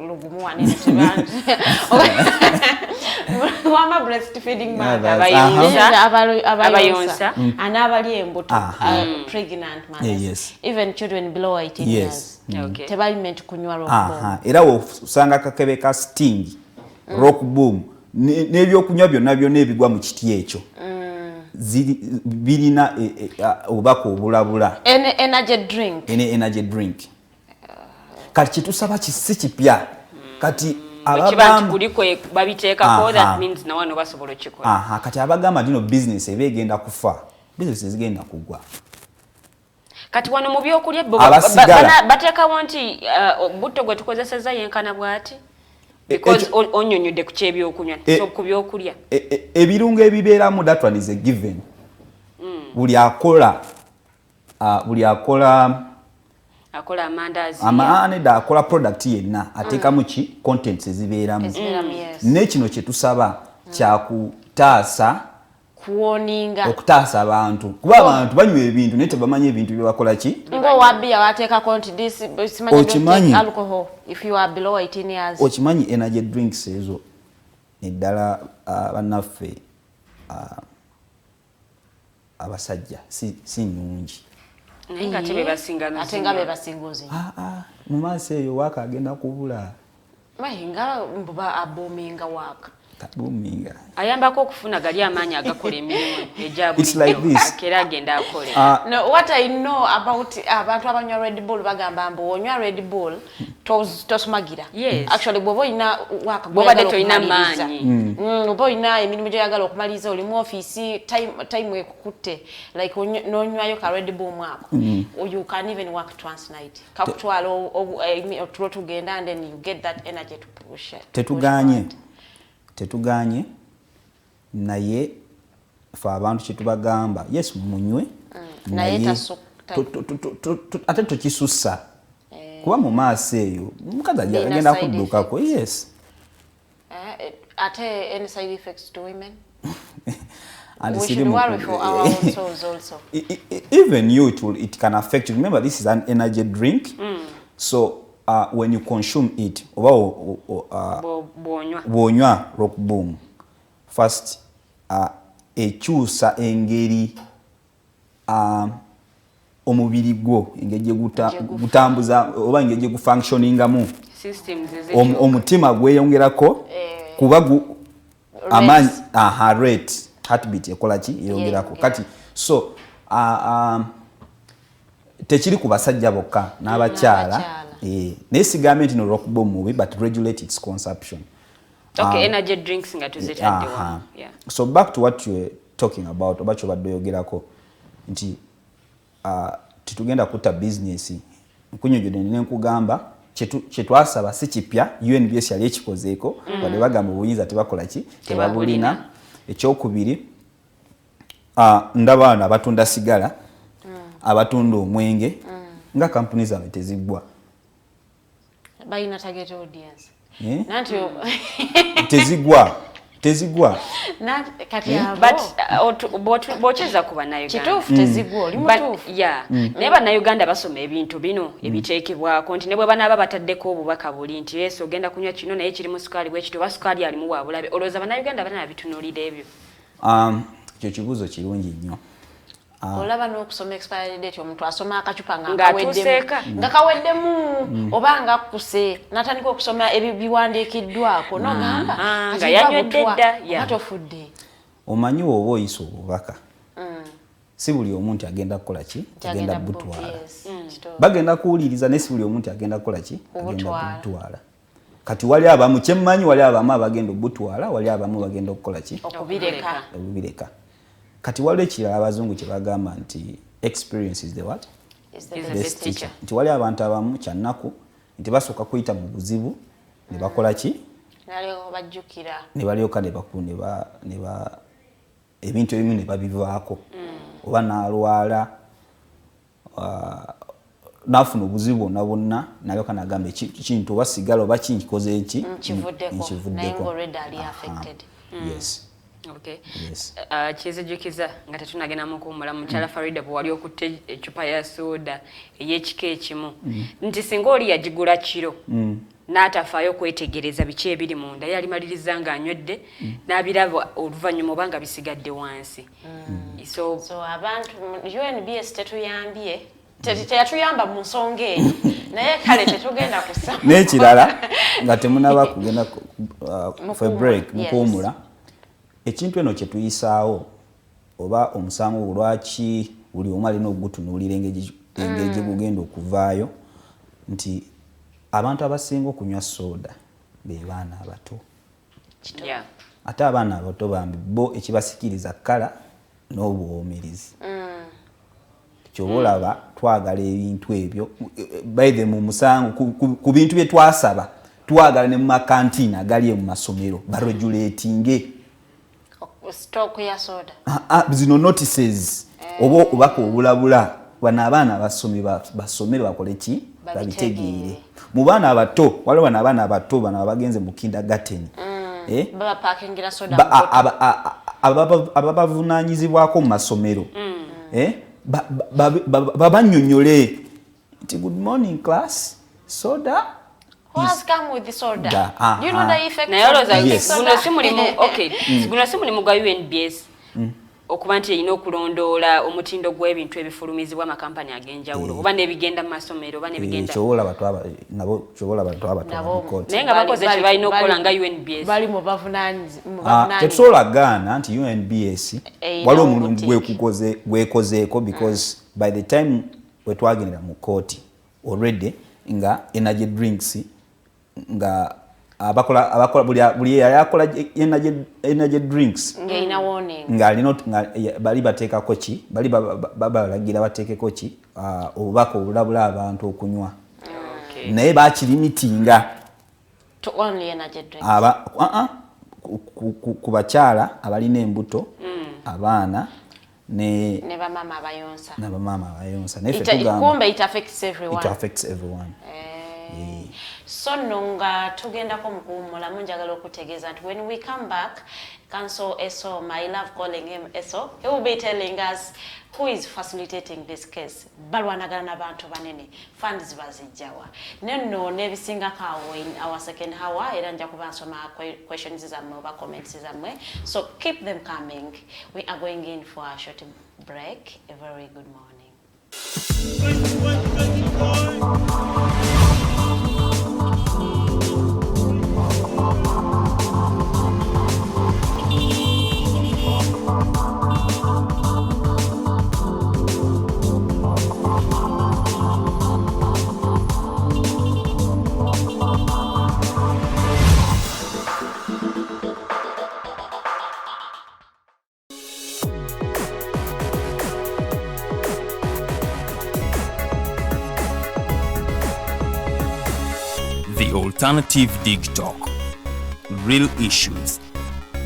lugumu wanene tebantu wama breastfeeding mothers abayonsa anabali embuto pregnant mothers even children below 18 years tebali meant kunywa rock boom era usanga kakebe ka sting rock boom n'ebyokunywa byonna byonna ebigwa mu kiti ekyo birina obubaka obulabula energy drink kati kitusaba kisi kipya kati kati abagamba dino business ebegenda kufa business zigenda kugwa kati wano mu byokulya bateekawo nti butto gwe tukozeseza yenkana bw'ati because onyonyodde ku kyebyokunywa so ku byokulya ebirungo ebibeeramu that one is a given buli akola amandazi akola product yenna ateekamu ki contents ezibeeramu n'ekino kye tusaba kyakutaasa okutaasa abantu kuba abantu banywa ebintu naye tebamanyi ebintu bye bakola ki okimanyi energy drinks ezo eddala bannaffe abasajja si nnungi ate nga bebasinga ozinywa mu maaso eyo waaka agenda kubula nga mbuba aboominga waaka kabuminga ayambako okufuna gali amaanyi agakola emirimu egyabulikera agenda akole what I know about abantu abanywa Red Bull bagamba mbu onywa Red Bull tosumagira actually bwoba olina waaka bwobadde tolina maanyi oba olina emirimu gyoyagala okumaliza oli mu ofiisi time ekukutte like nonywayo ka Red Bull mwako you can even work twice night kakutwala otulo tugenda and then you get that energy to push it tetuganye naye fa abantu kyetubagamba yes munywe naye ate tokisussa kuba mu maaso eyo mukazi agenda kuddukako yes ate any side effects to women and we should worry for our own souls also even you it can affect you. Remember this is an energy drink so when you consume it bwonywa rock boom first ekyusa engeri omubiri gwo engeri gutambuza oba engeri gufunctioningamu omutima gweyongerako kuba amanyi rate heartbeat ekola ki eyongerako kati so tekiri ku basajja bokka n'abakyala naye sigambe nti no rock bomb mubi but regulate its consumption. Energy drinks nga tuzitadde wa. So back to what you were talking about oba kyobadde oyogerako nti titugenda kutta business nkunyojjodde nenkugamba kyetwasaba si kipya UNBS yali ekikozeeko wadde bagamba obuyinza tebakola ki tebabulina ekyokubiri ndaba bano abatunda sigala abatunda omwenge nga kampuni zaabwe teziggwa bayina target audience nanti tezigwa kati but bocheza kuba nayo kituufu tezigwa oli mutuufu naye bannayuganda basoma ebintu bino ebiteekebwako nti ne bwe banaaba bataddeko obubaka buli nti yesu ogenda kunywa kino naye kirimu sukaali bwe kityo oba sukaali alimu wabulabe olowooza bannayuganda bana bitunuulira ebyo kyo kibuuzo kirungi nnyo olaba n'okusoma expiry date omuntu asoma akacupa nga kaweddemu oba nga akkuse n'atandika okusoma ebiwandiikiddwako n'ogamba nga yanywedde dda tofudde omanyi oba oyisa obubaka si buli omuntu agenda kukola ki agenda butwala bagenda kuwuliriza naye si buli omuntu agenda kukola ki agenda butwala kati wali abamu kyemmanyi wali abamu abagenda obutwala wali abamu bagenda okukola ki okubireka kati waliwo ekirala abazungu kye bagamba nti experience is the what? Is the best teacher. Nti wali abantu abamu kyannaku nti basooka kuyita mu buzibu ne bakola ki? Ne balyoka ebintu ebimu ne babivaako oba n'alwala n'afuna obuzibu bwonna bwonna n'alyoka n'agamba ekintu oba sigala oba kinkikoze eki nkivuddeko. Yes. Okay. Yes. Kyezijukiza nga tetunagenda mu kuwummula mukyala Farida bwe wali okutte ecupa ya soda ey'ekika ekimu nti singa oli yagigula kiro n'atafaayo kwetegereza biki ebiri munda yalimaliriza ng'anywedde n'abiraba oluvannyuma oba nga bisigadde wansi. So abantu UNBS tetuyambye teyatuyamba mu nsonga eyo naye kale tetugenda kusa n'ekirala nga temunaba kugenda for break mu kuwummula ekintu eno kye tuyisaawo oba omusango lwaki buli omu alina okugutunuulira engeri gye gugenda okuvaayo nti abantu abasinga okunywa soda be baana abato. Ate abaana abato bambi bo ekibasikiriza kkala n'obuwoomerizi. Kyoba olaba twagala ebintu ebyo baithe mu musango ku bintu bye twasaba twagala ne mu makantiina agali mu masomero baregulatinge stock ya soda. Zino notices oba obaka obulabula bana abaana basomero bakole ki babitegeere. Mu baana abato waliwo bana abaana abato bana abagenze mu kindergarten baba parkingira soda ababavunaanyizibwako mu masomero babanyonyole nti good morning class soda. Who has come with the soda? Do you know the effect guno si mulimu gwa UNBS okuba nti erina okulondoola omutindo gw'ebintu ebifulumizibwa amakampani ag'enjawulo oba n'ebigenda mu masomero oba n'ebigenda naye nga bakoze kye balina okukola nga UNBS bali mu bavunaanyizibwa tetusobola gaana nti UNBS waliwo omulimu gwekozeeko because by the time wetwagendera mu kooti already nga energy drinks nga abakola buli yakola energy drinks ngaina warning nga bali bateekako ki bali babalagira bateekeko ki obubaka obulabula abantu okunywa naye bakirimitinga to only energy drinks ku bakyala abalina embuto abaana ne bamama abayonsa kumbe it affects everyone. So nonga tugendako mu kuwummulamu njagala okutegeeza nti when we come back, Counsel Esomu, I love calling him Eso, he will be telling us who is facilitating this case. Balwanagana n'abantu banene, funds bazijjawa. Neno nebisingako awo in our second hour, era nja kubansoma questions zammwe oba comments zammwe. So keep them coming. We are going in for a short break. A very good morning. The Alternative Digitalk. Real issues,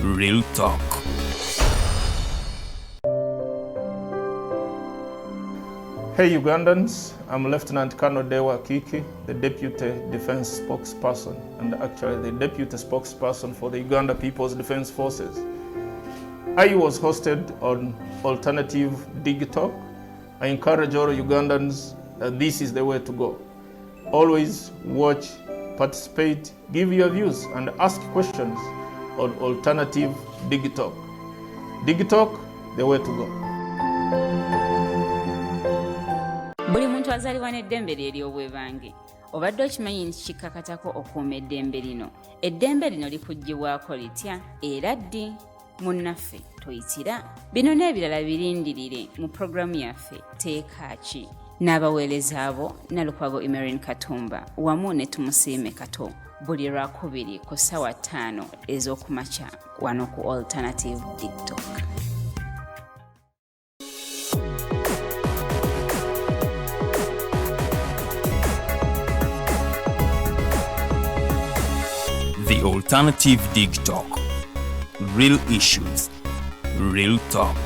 real talk. Hey Ugandans, I'm Lieutenant Colonel Dewa Kiki, the Deputy Defense Spokesperson and actually the Deputy Spokesperson for the Uganda People's Defense Forces. I was hosted on Alternative Digitalk. I encourage all Ugandans that this is the way to go. Always watch, participate, give your views and ask questions on Alternative Digitalk. Digitalk, the way to go. Buli muntu azalibwa n'eddembe lye ery'obwebange. Obadde okimanyi nti kikakatako okuuma eddembe lino. Eddembe lino likuggyibwako litya era ddi? Munnaffe toyitira. Bino n'ebirala birindirire mu programu yaffe Teeka Ki. N'abaweereza abo Nalukwago Emerin Katumba wamu ne Tumusiime Kato buli Lwakubiri ku ssaawa 5 ez'okumakya wano ku Alternative Digitalk. The Alternative Digitalk. Real issues, real talk.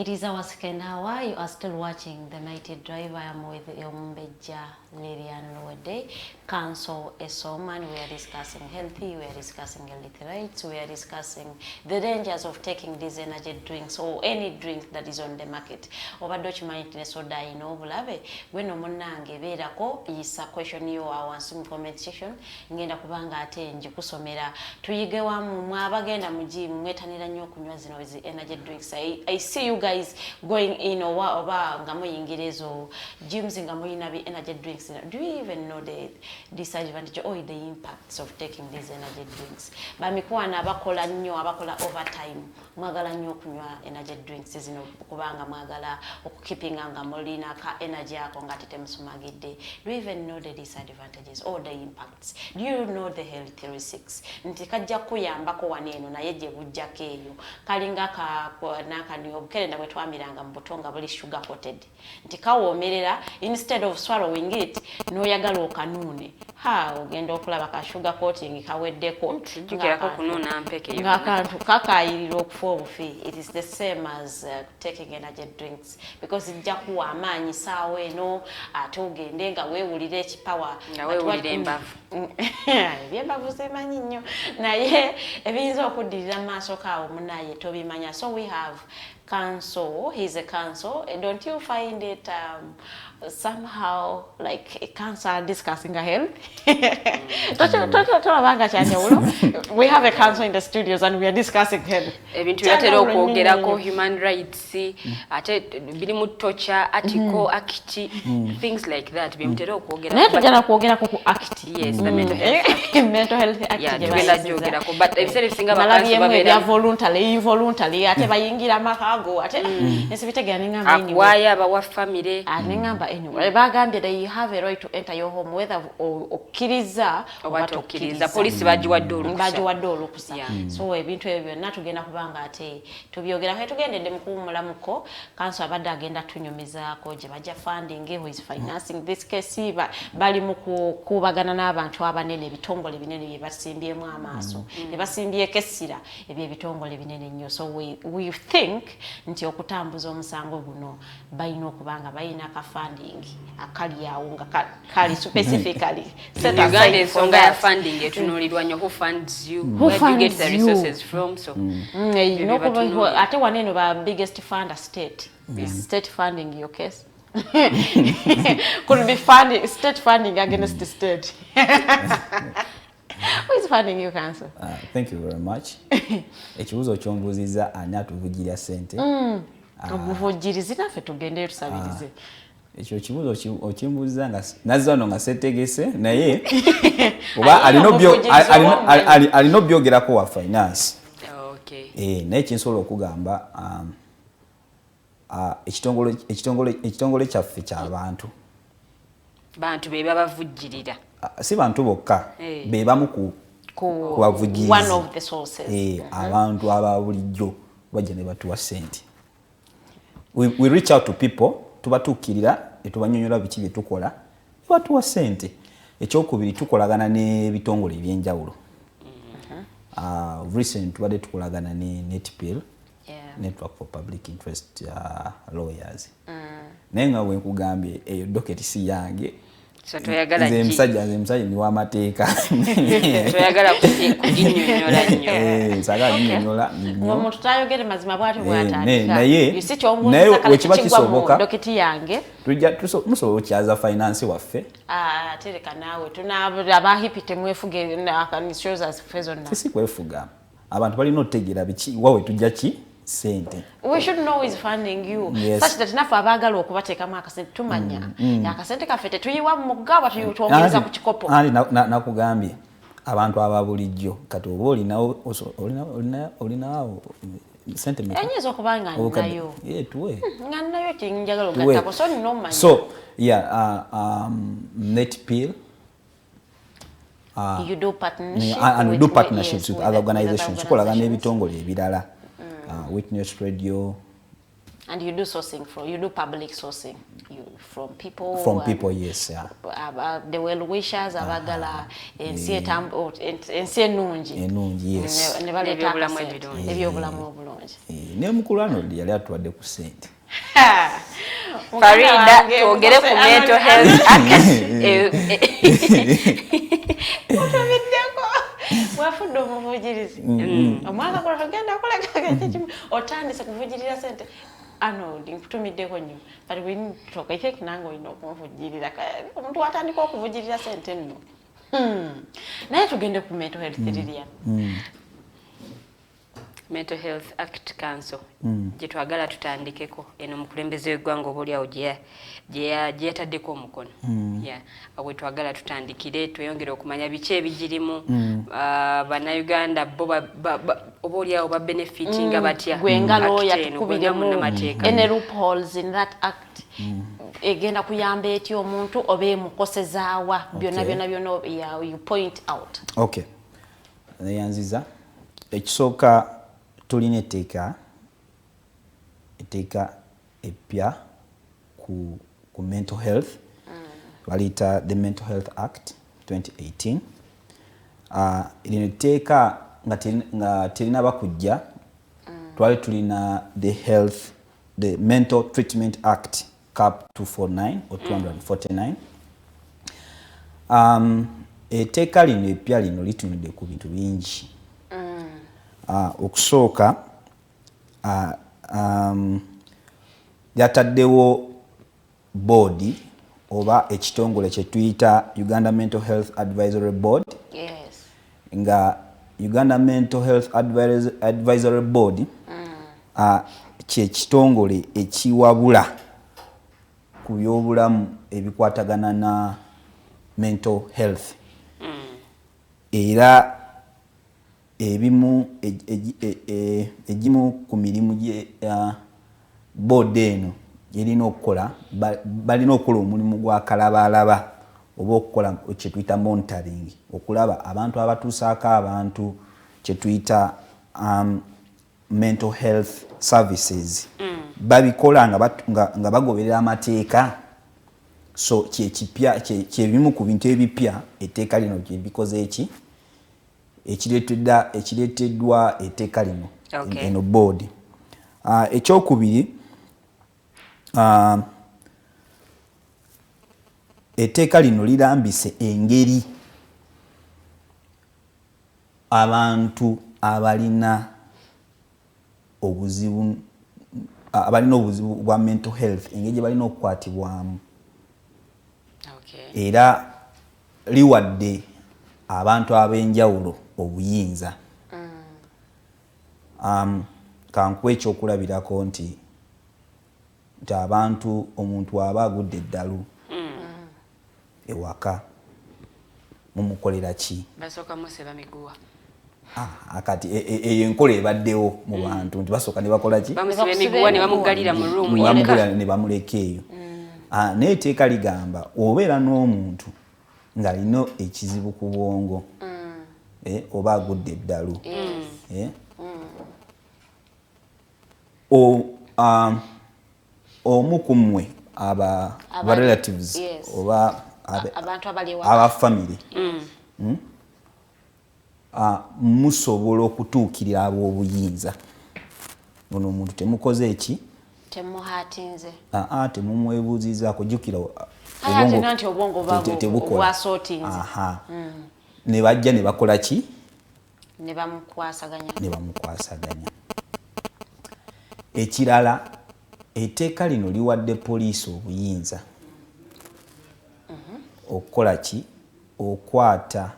It is our second hour. You are still watching The Mighty Drive. I am with Yombeja Lilian Lode, Counsel Esomu, and we are discussing healthy, we are discussing healthy rights, we are discussing the dangers of taking these energy drinks or any drink that is on the market. Over document soda ino bulabe when omunange beerako yisa question yo awansi comment section ngenda kubanga ate nje kusomera tuyige wamu mwabagenda mu gym mwetanira nnyo kunywa zino energy drinks. I see you guys going in oba nga muyingirezo gyms nga muyina bi energy drinks. Do you even know the disadvantage or the impacts of taking these energy drinks? Bamikwana abakola nnyo abakola overtime mwagala nnyo kunywa energy drinks zino kubanga mwagala okukipinga nga mulina ka energy yako ngati temusumagidde. Do you even know the disadvantages or the impacts? Do you know the health risks? Nti kajja kuyambako waneno naye gye bujjako eyo kalinga nakani obukerenda bwe twamiranga mu butonga buli sugar coated nti kawoomerera instead of swallowing it noyagala okanuune ogenda okulaba ka sugar coating kaweddeko jukirako kunuuna mpeke ng'akantu kakayirira okufa obufi. It is the same as taking energy drinks because ijja kuwa amaanyi saawa eno ate ogende nga weewulira ekipawa nga weewulira embavu ebyembavu zemanyi nnyo naye ebiyinza okuddirira mu maaso kaawo munaye tobimanya. So we have Counsel, he's a counsel. Don't you find it somehow like a counsel discussing a health? We have a counsel in the studios and we are discussing health. Ebintu byatera okwogerako human rights, ate birimu torture, article, act, things like that. Bimutera okwogerako. Naye tujana kwogerako ku act. Yes, the mental health act. Mental health act. Yeah, tugenda jogerako. But if singa bakansi babera voluntary, involuntary, ate bayingira maka ate nesibitegeera ngamba anyway akwaya abawa family ngamba anyway bagambye that you have a right to enter your home whether okkiriza oba tokkiriza. Police bajiwadde olukusa. So ebintu ebyo byonna tugenda kubanga ate tubyogera tugendedde mu kuwumulamuko. Counsel abadde agenda tunyumizaako gye bajja funding who is financing this case bali mu kubagana n'abantu abanene ebitongole binene bye basimbyemu amaaso ne basimbyeko essira ebyo ebitongole binene nnyo. So we think nti okutambuza omusango guno bayina okubanga bayina ka funding akali awo nga kali specifically set aside ensonga ya funding etunuulirwa nnyo. Who funds you? Where do you get the resources from? So ate waneno ba biggest funder state. State funding your case could be funding state funding against the state. Who is funding you, Counsel? Thank you very much. Ekibuzo kyombuziza ani atuvugirya sente. Obuvujirizi naffe tugende tusabirize. Ekyo kibuzo okimbuziza nga nazano nga setegese naye oba alina obyogerako wa finance. Okay. Naye kinsobola okugamba ekitongole kyaffe ky'abantu. Bantu be babavujjirira. Si bantu bokka be bamu ku bavugirizi. One of the sources. Abantu ababulijjo bajja ne batuwa sente. We reach out to people tubatuukirira etubanyonyola biki bye tukola batuwa sente. Ekyokubiri tukolagana n'ebitongole ebyenjawulo. Recent tubadde tukolagana ne NetPIL, Network for Public Interest Lawyers. Naye nga bwe nkugambye eyo docket si yange. So toyagala nze msajja ni w'amateeka. Toyagala kuginnyonnyola nnyo. Sagala nnyonnyola. Omuntu tayogere mazima bw'atyo bw'atandika. Naye wekiba kisoboka dokiti yange musobola okyaza finance waffe. Tereka naawe tunaba HEAPI temwefuge shows us zonna. Si kwefuga. Abantu balina otegeera biki wawe tujja ki sente. We should know who is funding you. Yes. Such that nafa abagala okubateekamu akasente tumanya. Akasente kaffe tetuyiwa mu mugaba tuyongeza ku kikopo. Nakugambye abantu ababulijjo kati oba olinawo sente meka. Enyiza okubanga nayo. Tuwe. Nga nayo tinjagala ogattako so nino manya. So NetPIL. You do partnership and we do partnerships with other organizations. Tukolagana n'ebitongole ebirala. Witness Radio. And you do sourcing you do public sourcing from people. From people, yes, yeah. The well wishers, abagala, ensi enungi. Enungi, yes. Ebyobulamu ebirungi. bulungi. Ne mukulu Arnold yali atuwadde ku ssente. Farida tuogere ku mental health otobiddeko wafudde omuvujirizi omwaka gula togenda kuleka otandise kuvujirira ssente Arnold nkutumiddeko nnyo but we need to talk. I think nange olina okumuvujirira omuntu watandika okuvujirira ssente nno naye tugende ku mental health Lilian. Mental Health Act Council gye twagala tutandikeko eno mukulembeze w'eggwanga obaoliawo gye yataddeko omukono we twagala tutandikire tweyongere okumanya biki ebigirimu bannayuganda bo obaoliawo babenefitinga batya gwenga lawyer tukubiremu any loopholes in that act egenda kuyamba eti omuntu oba emukosezaawa byonna you point out. Okay, neyanziza ekisooka tulina etteeka eppya ku mental health baliyita the Mental Health Act 2018. Lino etteeka nga terinaba kujja twali tulina the Mental Treatment Act cap 249 or 249. Etteeka lino eppya lino litunudde ku bintu bingi. Okusooka yataddewo board oba ekitongole kye tuyita Uganda Mental Health Advisory Board. Yes. Nga Uganda Mental Health Advisory Board kye kitongole ekiwabula ku byobulamu ebikwatagana na mental health. Era egimu ku mirimu board eno yerina okukola balina okukola omulimu gwa kalabalaba oba okukola kye tuyita monitoring okulaba abantu abatuusaako abantu kye tuyita mental health services babikola nga bagoberera amateeka. So kyebimu ku bintu ebipya etteeka lino gye bikoze eki ekireeteddwa etteeka lino eno board. Ekyokubiri etteeka lino lirambise engeri abantu abalina obuzibu bwa mental health engeri gye balina okukwatibwamu. Era liwadde abantu ab'enjawulo obuyinza. Kankuwa ekyokulabirako nti abantu omuntu aba agudde eddalu ewaka mumukolera ki? Basooka museba miguwa. Akati eyo enkola ebaddewo mu bantu nti basooka ne bakola ki? Bamusiba emiguwa ne bamugalira mu room ne bamuleka eyo. Naye etteeka ligamba obeera n'omuntu ng'alina ekizibu ku bwongo oba agudde eddalu omu ku mmwe aba relatives oba aba family musobola okutuukirira ab'obuyinza. Ono omuntu temukoze eki? Temuhatinze. Temumwebuuzizaako jjukira obwongo bwasootinze. Ne bajja ne bakola ki? Ne bamukwasaganya. Ekirala etteeka lino liwadde poliisi obuyinza okukola ki? Okwata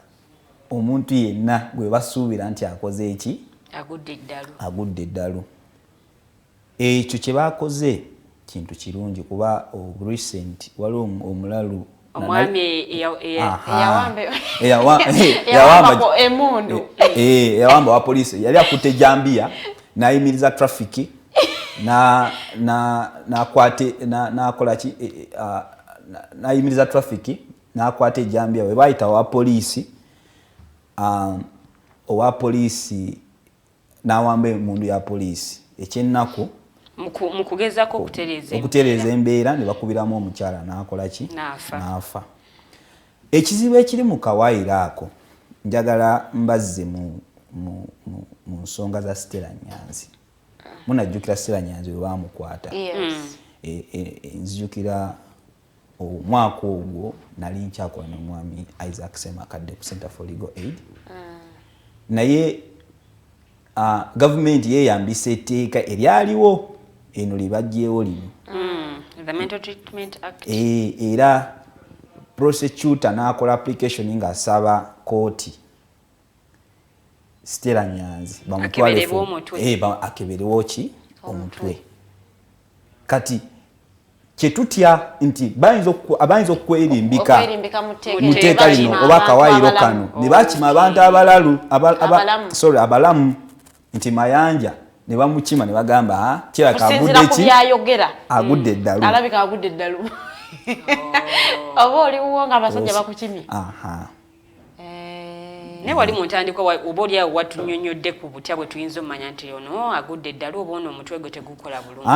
omuntu yenna gwe basuubira nti akoze eki? Agudde eddalu. Ekyo kye bakoze kintu kirungi kuba recent waliwo omulalu yawamba wa poliisi yali akutte ejambiya n'ayimiriza traffic n'akola ki? N'ayimiriza traffic n'akwata ejambiya we bayita owa poliisi n'awamba emundu ya poliisi ekyennaku mukugezako okutereeza embeera ne bakubiramu omukyala n'akola ki? N'afa. Ekizibu ekiri mu kawaayiro ako njagala mbazze mu nsonga za Stella Nyanzi. munajjukira Sseranyanzi we baamukwata. Nzijukira omwaka ogwo nali nkyakola n'omwami Isaac Semakadde ku Center for Legal Aid. Naye gavumenti yeeyambisa etteeka eryaliwo eno libajjeewo lino. The Mental Treatment Act. Era prosecutor n'akola application ng'asaba kooti Sseranyanzi bamutwale akeberewo ki omutwe. Kati kyetutya nti bayinza okwerimbika mu tteeka lino oba akawaayiro kano ne bakima abantu abalamu nti Mayanja ne bamukima ne bagamba kiraka agudde eddalu. Alabika agudde eddalu. Oba oliwo nga abasajja bakukimye. Ne wali mu ntandikwa oba oliawo watunyonyodde ku butya bwe tuyinza omanya nti ono agudde eddalu oba ono omutwe gwe tegukola bulungi.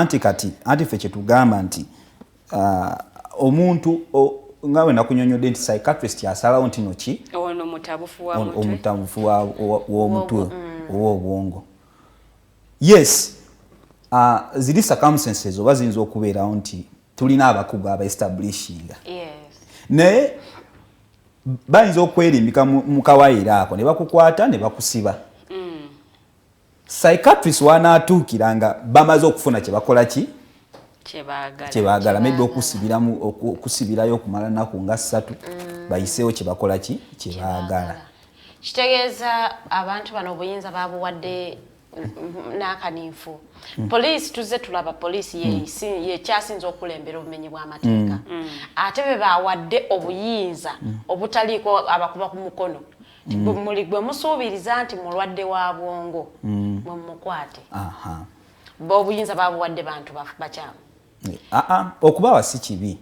Anti ffe kyetugamba nti omuntu nga we nakunyonyodde nti psychiatrist asalawo nti noki ono omutabufu w'omutwe ow'obwongo. Yes, ziri circumstances oba ziyinza okubeerawo nti tulina abakugu aba-establishinga. Naye bayinza okwerimbika mu kawaayiro ako ne bakukwata ne bakusiba. Psychiatrist wanaatuukira nga bamaze okufuna kye bakola ki kyebaagala maybe okusibirayo okumala nnaku nga 3 bayiseewo kye bakola ki kyebaagala. Kitegeeza abantu bano obuyinza babuwadde n'akaninfu. Poliisi tuzze tulaba poliisi yekyasinza okulembera obumenyi bw'amateeka. Ate be bawadde obuyinza obutaliiko abakuba ku mukono. Muli gwe musuubiriza nti mulwadde wa bwongo mumukwate. Obuyinza babuwadde bantu bakyamu. Okubawa si kibi.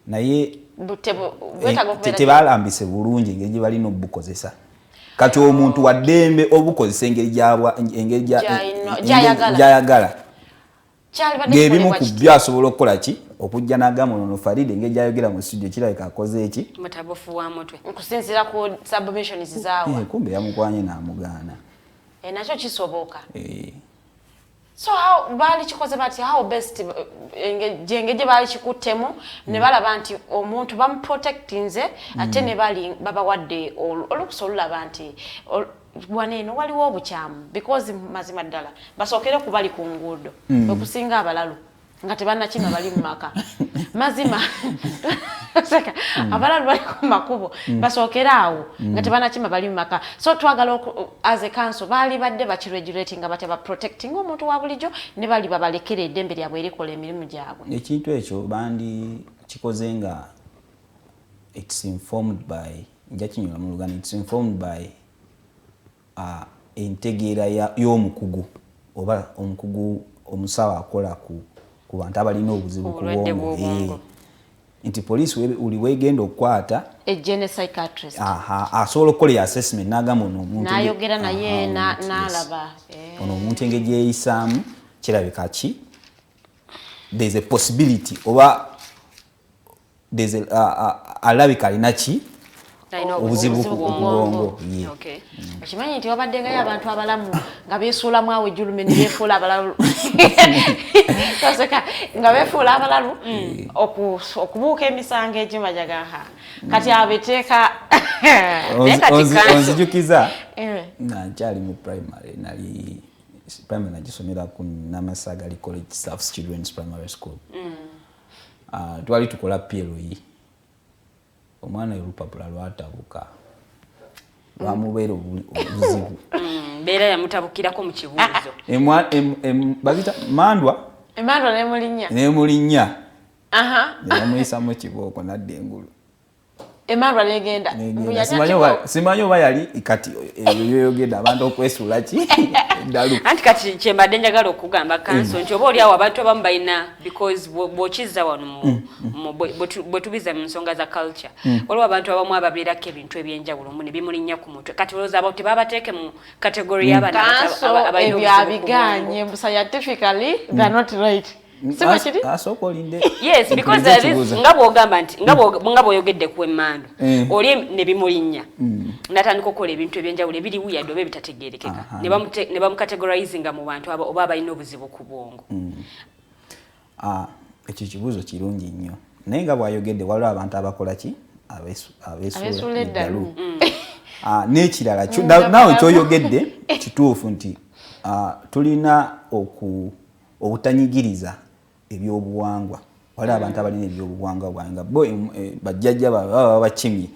Naye tebalambise bulungi engeri gye balina obukozesa. Kati omuntu waddembe obukozesa engeri gyayagala. Ng'ebimu ku byo asobola okukola ki okujja n'agamba ono Farida engeri gyayogera mu studio kirabika akoze eki mutabufu wa mutwe okusinziira ku submissions zaawa. Kumbe yamukwanye n'amugaana. Nakyo kisoboka. So how bali kikoze bati how best jengeje bali kikuttemu ne balaba nti omuntu bamuprotectinze ate ne bali baba wadde olukusolula nti waneno waliwo obukyamu because mazima ddala basookere ku bali ku nguudo okusinga abalalu nga tebannakima bali mu maka mazima seka abalalu bali ku makubo basookera awo nga tebannakima bali mu maka. So twagala as a council bali badde bakiregulating nga bateba protecting omuntu wa bulijjo ne bali babalekera eddembe lyabwe erikola emirimu gyabwe. Ekintu ekyo bandi kikoze nga it's informed by njakinyula mu Luganda, it's informed by entegeera y'omukugu oba omukugu omusawo akola ku bantu abalina obuzibu ku bwongo. Nti poliisi uli wegenda okukwata ejene psychiatrist asobola okukola assessment n'agamba ono omuntu n'ayogera naye n'alaba ono omuntu engeri gyeyisaamu kirabika ki there's a possibility oba there's alabika alina ki obuzibu ku bwongo. Okimanyi nti wabaddengayo abantu abalamu nga beesuulamu awo ejjulume ne beefuula abalalu nga beefuula abalalu okubuuka emisango egimajagaha kati abeteeka onzijukiza nga nkyali mu primary nagisomera ku Namasagali College Staffs Children's Primary School. Twali tukola PLE omwana y'olupapula lwatabuka lwamubeera obuzibu mbeera yamutabukirako mu kibuuzo bagita mandwa nemulinnya nebamuyisamu ekibooko nadda engulu emandwa negenda simanyi oba yali kati yoyogedde abantu okwesuula ki eddalu anti kati kyembadde njagala okugamba kanso nti oba oliawo abantu abamu balina because bw'okizza wano bwe tubiza mu nsonga za culture waliwo abantu abamu ababeerako ebintu ebyenjawulo ne bimulinnya ku mutwe kati olowooza abo tebabateeke mu kategori y'abantu ebyo abiganye scientifically they are not right. Yes, because there is ngabo ogamba nti ngabo oyogedde ku emmandu oli ne bimulinnya natandika okukola ebintu ebyenjawulo ebiri weird oba ebitategeerekeka ne bamucategorizinga mu bantu oba abalina obuzibu ku bwongo. Ekyo kibuuzo kirungi nnyo naye nga bw'ayogedde waliwo abantu abakola ki abeesuula eddalu n'ekirala naawe kyoyogedde kituufu nti tulina obutanyigiriza ebyobuwangwa waliwo abantu abalina ebyobuwangwa bwanga bajjajja baba bakimye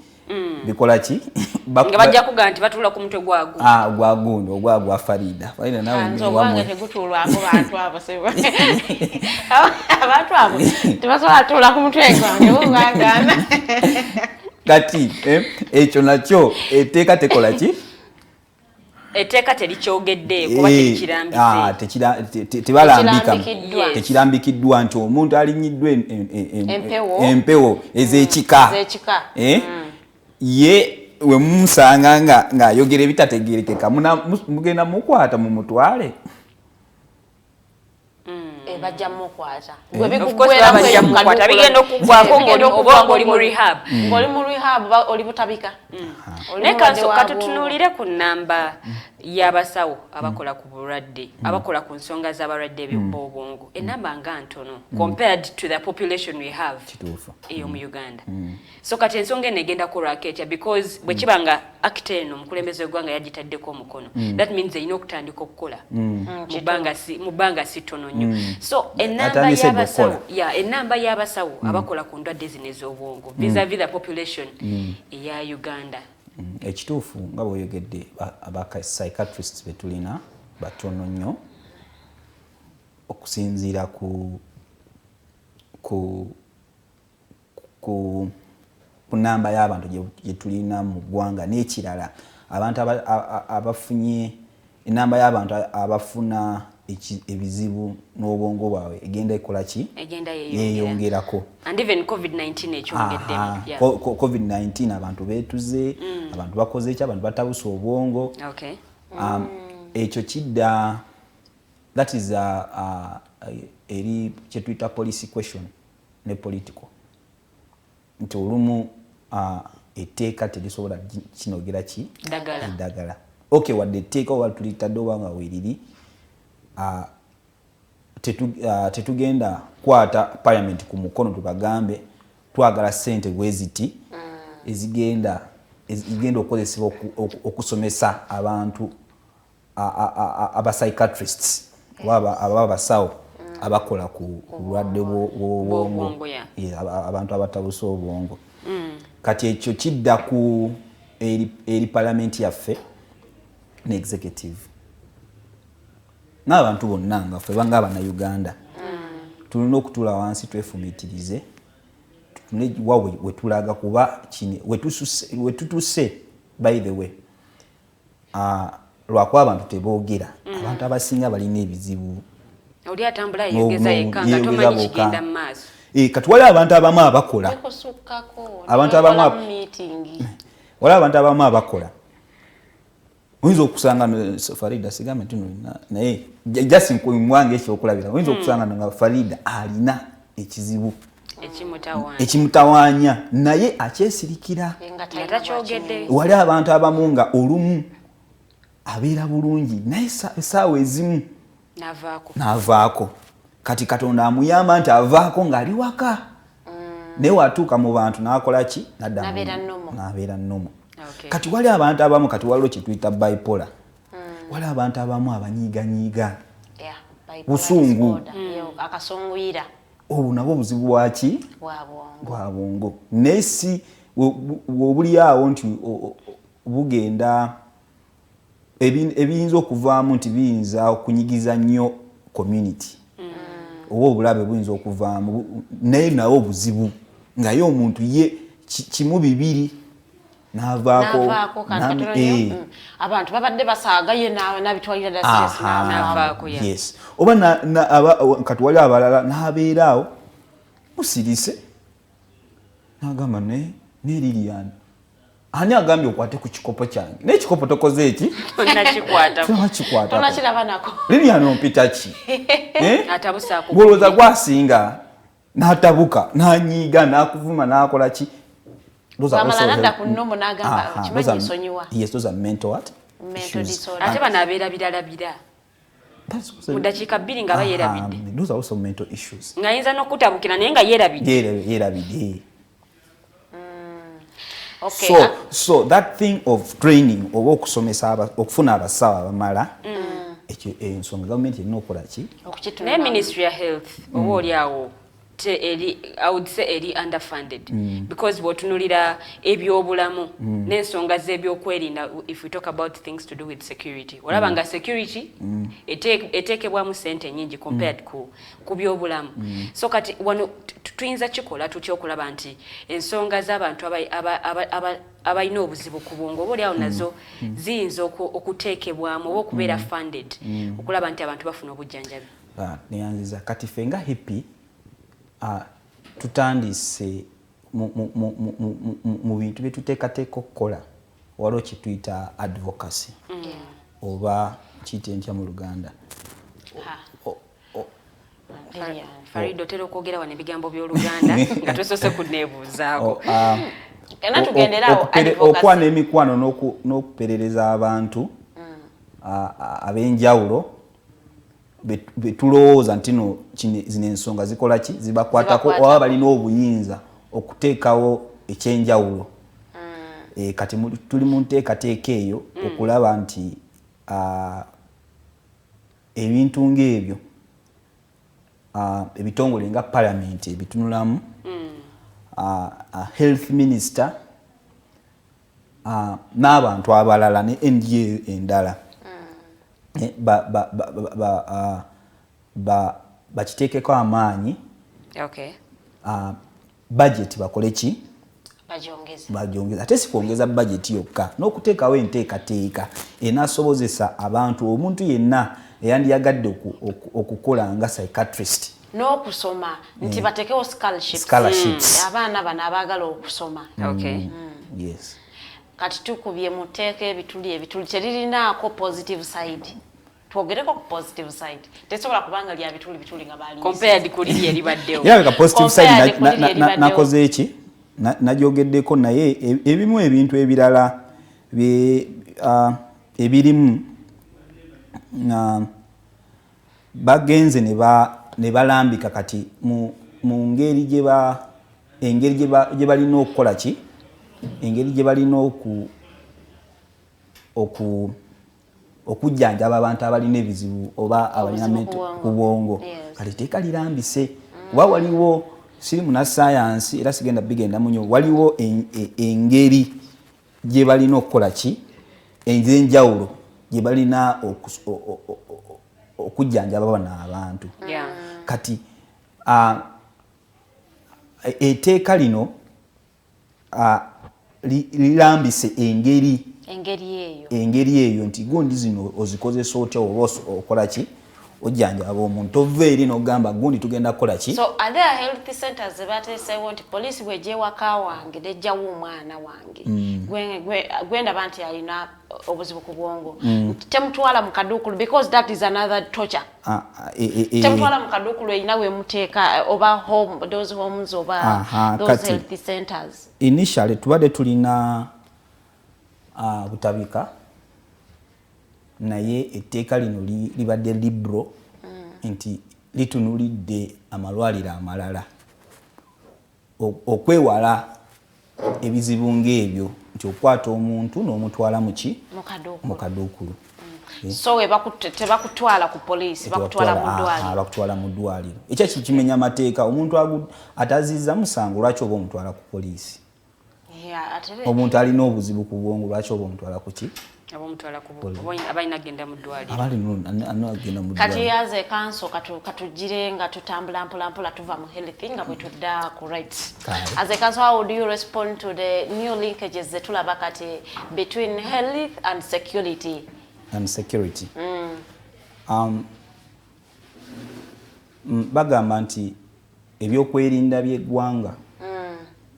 bikola ki nga bajja kugaa nti batuula ku mutwe gwagundo ogwa Farida nawe tegutulwako bantu abo abantu abo tebasobola tuula ku mutwe gwange bwagana kati ekyo nakyo etteeka tekola ki etteeka terikyogedde kuba tekirambikiddwa nti omuntu alinyiddwa empewo ez'ekika ye we mumusanga ng'ayogera ebitategeerekeka mugenda mukwata mu mutwale bajja mukwata bigenda okugwako ng'oli mu rehab oli butabika. Naye katutunuulire ku nnamba y'abasawo abakola ku bulwadde abakola ku nsonga z'abalwadde b'obwongo ennamba nga ntono compared to the population we have eyo mu Uganda. So kati ensonga eno egenda kulwako etya because bwe kiba nga act eno omukulembeze w'eggwanga yagitaddeko omukono that means erina okutandika okukola mu bbanga si ttono nnyo. So ennamba y'abasawo abakola ku ndwadde zino ez'obwongo vis-a-vis the population eya Uganda. Ekituufu nga bw'oyogedde psychiatrists betulina batono nnyo okusinziira ku nnamba y'abantu gye tulina mu ggwanga n'ekirala abantu abafunye ennamba y'abantu abafuna ebizibu n'obwongo bwabwe egenda ekola ki yeeyongerako and even COVID-19 ekyongeddemu COVID-19 abantu beetuze abantu bakoze ki abantu batabuse obwongo ekyo kidda that is eri kyetuyita policy question ne political nti olumu etteeka terisobola kinogera ki eddagala okay wadde etteeka oba tulitadde oba nga weeriri tetugenda kwata parliament ku mukono tubagambe twagala ssente bweziti ezigenda okukozesebwa okusomesa abantu psychiatrists aba basawo abakola ku bulwadde bw'obwongo abantu abatabuse obwongo kati ekyo kidda ku eri parliament yaffe ne executive n'abantu bonna nga ffe banga Abannayuganda tulina okutuula wansi twefumiitirize tutune wawe wetulaga kuba wetutuse by the way lwakuba abantu teboogera abantu abasinga balina ebizibu oli atambula yegeza yekka nga tomanyi kigenda mu maaso kati waliwo abantu abamu abakola abantu abamu abakola oyinza okusanga Farida sigambe tuno naye just nkumwange ekyokulabira oyinza okusanga nga Farida alina ekizibu ekimutawaanya naye akyesirikira wali abantu abamu nga olumu abeera bulungi naye essaawa ezimu n'avaako kati Katonda amuyamba nti avaako ng'ali waka naye watuuka mu bantu n'akola ki n'abeera nnomo. Kati wali abantu abamu kati waliwo kye tuyita bipolar wali abantu abamu abanyiiganyiiga busungu akasonguyira obu nabo obuzibu bwaki bwa bwongo naye si obuli awo nti bugenda ebiyinza okuvaamu nti biyinza okunyigiza nnyo community oba obulabe buyinza okuvaamu naye nawo obuzibu nga ye omuntu ye kimu bibiri n'avaako abantu babadde basaaga ye n'abitwalira ddala stress n'avaako yes oba kati wali abalala n'abeeraawo musirise n'agamba ne Lilian ani agambye okwate ku kikopo kyange n'ekikopo tokoze eki nakikwata tonakiraba nako Lilian ompita ki atabusa ku goloza gwasinga n'atabuka n'anyiiga n'akuvuma n'akola ki yes, those are mental what? Mental disorder. Ate banabeera biralabira. Mu dakiika 2 nga bayerabidde. Those are also mental issues. Ngayinza n'okutabukira naye nga yerabidde. Okay. So that thing of training oba okusomesa okufuna abasawo abamala ekyo ensonga gavumenti erina okukola ki? Naye Ministry of Health oba oliawo I would say eri underfunded because bwotunulira ebyobulamu n'ensonga z'ebyokwerinda if we talk about things to do with security olaba nga security eteekebwamu sente nyingi compared ku byobulamu so kati wano tuyinza kikola tutya okulaba nti ensonga z'abantu abalina obuzibu ku bwongo oba oliawo nazo ziyinza okuteekebwamu oba okubeera funded okulaba nti abantu bafuna obujjanjabi. Neyanziza kati ffe nga HEAPI tutandise mu bintu byetuteekateeka okukola waliwo kituyita advocacy oba kiyite ntya mu Luganda. Farid otera okwogera wano ebigambo by'Oluganda nga tosose kuneebuuzaako. Okwana emikwano n'okuperereza abantu ab'enjawulo betulowooza nti zino ensonga zikola ki zibakwatako oba balina obuyinza okuteekawo ekyenjawulo. Kati tuli mu nteekateeka eyo okulaba nti ebintu ng'ebyo ebitongole nga Parliament ebitunulamu health minister n'abantu abalala ne NGO endala bakiteekeko amaanyi budget bakole ki bagyongeza ate si kwongeza budget yokka n'okuteekawo enteekateeka enaasobozesa abantu omuntu yenna eyandiyagadde okukola nga psychiatrist n'okusoma nti batekewo scholarships abaana bano abaagala okusoma. Yes. Kati tukubye mu tteeka ebituli teririnaako positive side. Twogereko ku positive side. Tesobola kubanga lya bituli nga baali. Compared ku liri eribaddewo. Ka positive side nakoze eki najogeddeko naye ebimu ebintu ebirala ebirimu bagenze ne balambika kati mu ngeri gye balina okukola ki engeri gye balina okujjanjaba abantu abalina ebizibu oba abalina ku bwongo kati teeka lirambise kuba waliwo siri munnasayansi era sigenda bigenda munyo waliwo engeri gye balina okukola ki ez'enjawulo gye balina okujjanjaba bano abantu kati etteeka lino lirambise engeri eyo nti gundi zino ozikozesa otya oba okola ki ojjanjaba omuntu ova eri n'ogamba gundi tugenda kukola ki. So are there health centers zebateesewo nti poliisi bw'egyewaka wange nejjawo omwana wange gwendaba nti alina obuzibu ku bwongo temutwala mu kaduukulu because that is another torture. Temutwala mu kaduukulu erina wemuteeka oba those homes oba those health centers. Initially tubadde tulina butabika naye etteeka lino libadde liberal nti litunulidde amalwaliro amalala okwewala ebizibu ng'ebyo nti okwata omuntu n'omutwala mu kaduukulu. So tebakutwala ku poliisi bakutwala mu ddwaliro ekyo kimenya amateeka omuntu ataziza musango lwaki oba omutwala ku poliisi omuntu alina obuzibu ku bwongo lwaki oba omutwala ku ki abalina agenda mu ddwaliro. Kati as a council katugire nga tutambula mpolampola tuva mu health nga bwe tudda ku rights. As a council, how do you respond to the new linkages zetulaba kati between health and security? Bagamba nti ebyokwerinda by'eggwanga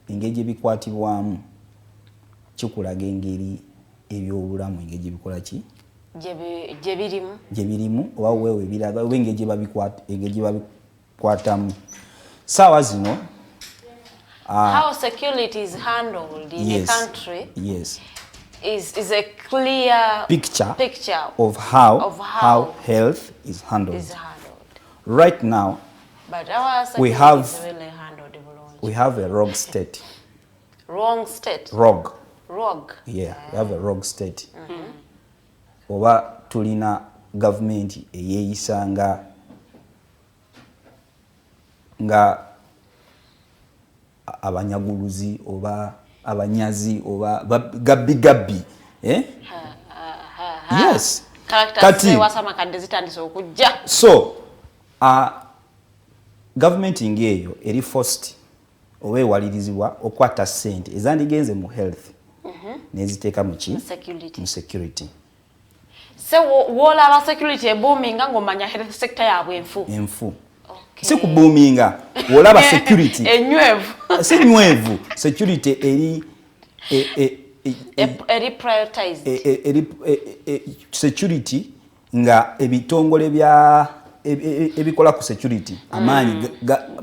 engeri gye bikwatibwamu kikulaga engeri ebyobulamu engeri gyebikola ki gye birimu oba weewe ebiraga oba engeri gye babikwatamu saawa zino. How security is handled in a country is a clear picture of how health is handled. Right now, but our we is really handled. We have a rogue state. Wrong state. Rogue. Yeah, we have a rogue state. Oba tulina government eyeeyisa nga abanyaguluzi oba abanyazi oba gabbi yes kati wasama kande zitandise okujja so government ngeyo eri forced oba ewalirizibwa okwata sente ezandigenze mu health neziteeka mu security so wolaba security booming ng'omanya health sector yabwe enfu si kuboominga wolaba security enywevu si nywevu security eri prioritized security nga ebitongole bya ebikola ku security amaanyi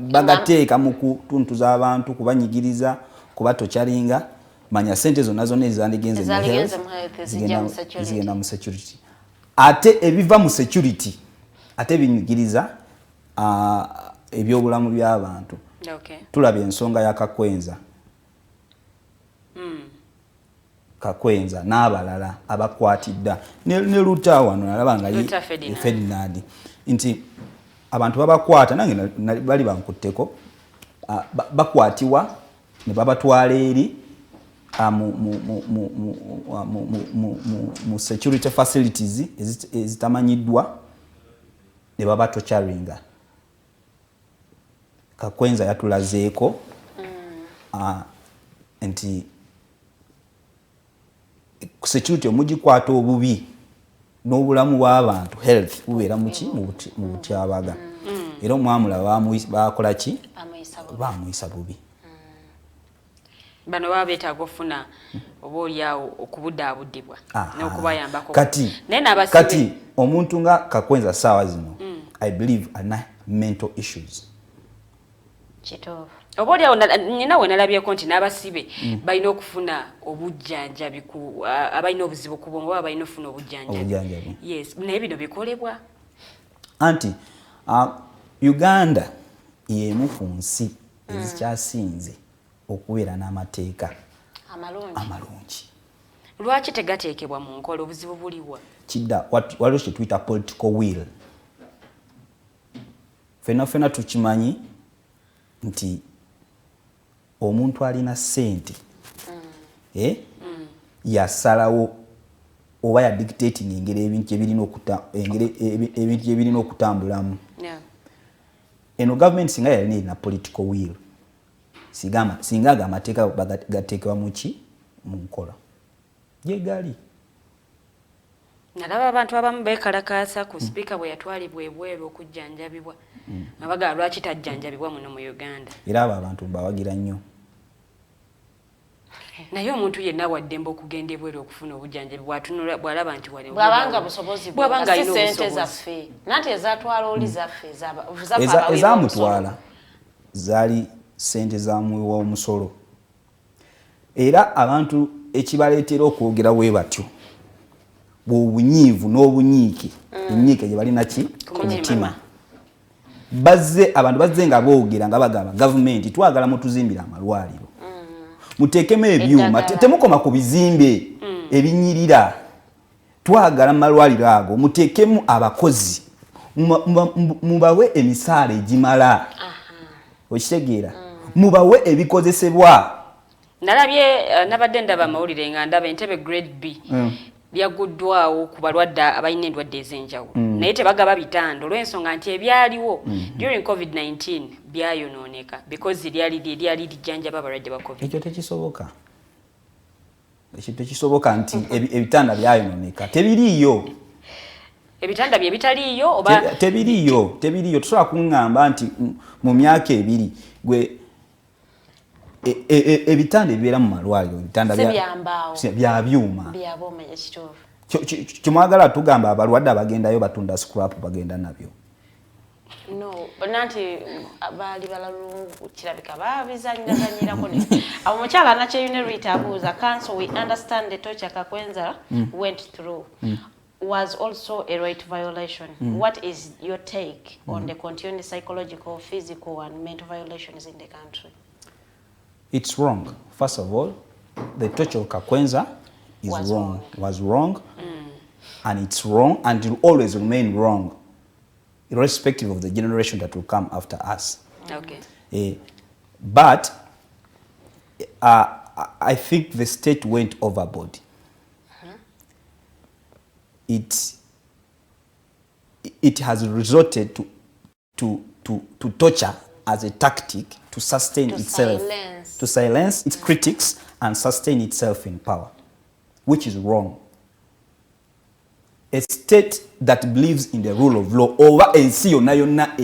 bagateeka mu kutuntuza abantu kubanyigiriza kubatokyalinga manya sente zonna ezandigenze mu health zigenda mu security ate ebiva mu security ate binyigiriza ebyobulamu by'abantu. Tulaba ensonga ya Kakwenza n'abalala abakwatidda ne Luta wano nalaba nga Ferdinand nti abantu babakwata nange bali bankutteko bakwatiwa ne babatwala eri mu security facilities ezitamanyiddwa ne babatokyaringa. Kakwenza yatulazeeko nti security omugikwata obubi n'obulamu bw'abantu health bubeera mu butyabaga era omwamula bakola ki bamuyisa bubi. Bano baba beetaaga okufuna oba oliawo okubudaabuddibwa n'okubayambako kati omuntu nga Kakwenza saawa zino I believe alina mental issues. Oba oliawo nina we nalabyeko nti n'abasibe balina okufuna obujjanjabi abalina obuzibu ku bwongo oba balina okufuna obujjanjabi. Yes, naye bino bikolebwa anti Uganda y'emu ku nsi ezikyasinze okubeera n'amateeka amalungi. Lwaki tegateekebwa mu nkola obuzibu buliwa? Kidda waliwo kye tuyita political will. Fena tukimanyi nti omuntu alina ssente yasalawo oba ya dictating engeri ebintu ebirina okutambulamu. Eno government singa yalina political will singa amateeka gateekebwa mu nkola gyegali. Nalaba abantu abamu beekalakaasa ku sipiika bwe yatwalibwa ebweru okujjanjabibwa abaga lwaki tajjanjabibwa muno mu Uganda. Era abo abantu bawagira nnyo. Naye omuntu yenna waddembe okugenda ebweru okufuna obujjanjabi bw'alaba nti bw'abanga busobozi bw'abanga alina ssente zaffe nanti ezatwala oli zaffe ezamutwala zaali ssente zamuwa omusolo. Era abantu ekibaleetera okwogera bwe batyo bw'obunyiivu n'obunyiike enyiike gye balina ki ku mutima. Abantu bazze nga boogera nga bagamba gavumenti twagala mutuzimbira amalwaliro muteekemu ebyuma temukoma ku bizimbe ebinyirira twagala malwaliro ago muteekemu abakozi mubawe emisaala egimala okitegeera mubawe ebikozesebwa. Nalabye nabadde ndaba amawulire nga ndaba Entebbe grade B byaguddwawo ku balwadde abalina endwadde ez'enjawulo naye tebagaba bitanda olw'ensonga nti ebyaliwo during COVID-19 byayonooneka because lyali lijjanjaba abalwadde ba COVID. Ekyo tekisoboka nti ebitanda byayonooneka. Tebiriiyo. Ebitanda bye bitaliiyo oba tebiriiyo. Tusobola kuŋŋamba nti mu myaka ebiri gwe ebitanda ebibeera mu malwaliro ebitanda bya byuma kimwagala tugamba abalwadde abagendayo batunda scrap bagenda nabyo. No, nanti bali balalungu kirabika babizanyirako ne abo mukyala anakyeyune Rita abuuza Counsel, we understand the torture Kakwenza went through was also a right violation. What is your take on the continued psychological, physical and mental violations in the country? It's wrong. First of all, the torture of Kakwenza was wrong and it's wrong and will always remain wrong, irrespective of the generation that will come after us. Okay. But I think the state went overboard. It has resorted to torture as a tactic to sustain itself, to silence its critics and sustain itself in power, which is wrong. A state that believes in the rule of law over ensi yonna yonna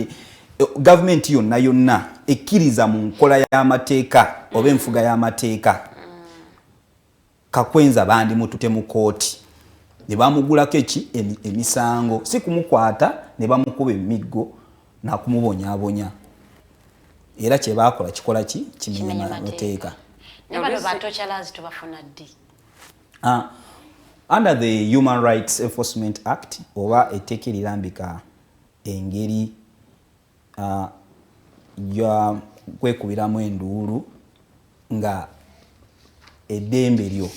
government yonna yonna ekkiriza mu nkola y'amateeka oba enfuga y'amateeka, Kakwenza bandimutute mu kooti ne bamugulako emisango, si kumukwata ne bamukuba emiggo na kumubonyaabonya, era kye baakola kikola ki kimenya amateeka. Under the Human Rights Enforcement Act oba etteeka erirambika engeri ya kwekubiramu enduulu nga eddembe lyo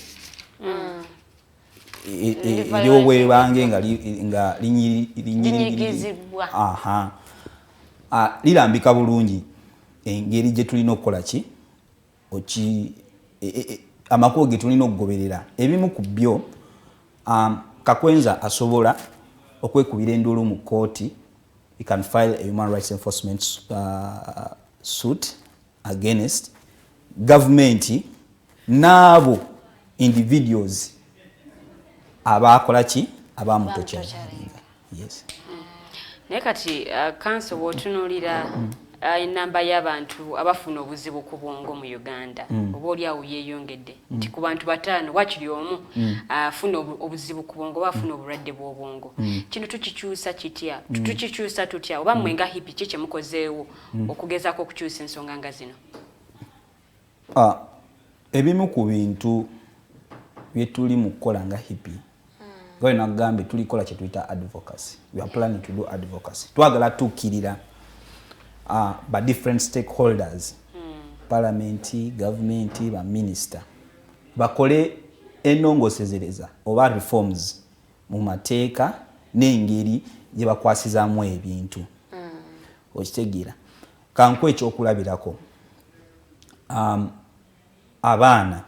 eryobwebange nga linyirigizibwa lirambika bulungi engeri gye tulina okukola ki amakubo ge tulina okugoberera. Ebimu ku byo Kakwenza asobola okwekubira enduulu mu kooti. He can file a human rights enforcement suit against government n'abo individuals abakola ki abamutocha. Yes. Naye kati Counsel bw'otunuulira enamba y'abantu abafuna obuzibu ku bwongo mu Uganda oba oliawo yeeyongedde nti ku bantu 5 wakiri omu afuna obuzibu ku bwongo bafuna obulwadde bw'obwongo. Kino tukikyusa kitya? Tukikyusa tutya? Oba mmwe nga HEAPI kiki mukozeewo okugezaako okukyusa ensonga nga zino? Ebimu ku bintu bye tuli mu kukola nga HEAPI gwe nagambe tulikola kye tuyita advocacy. We are planning to do advocacy. Twagala tukkirira by different stakeholders, parliament, government, ba minister, bakole ennongosezereza oba reforms mu mateeka n'engeri gye bakwasizaamu ebintu. Okitegeera. Kanku ekyokulabirako. Abaana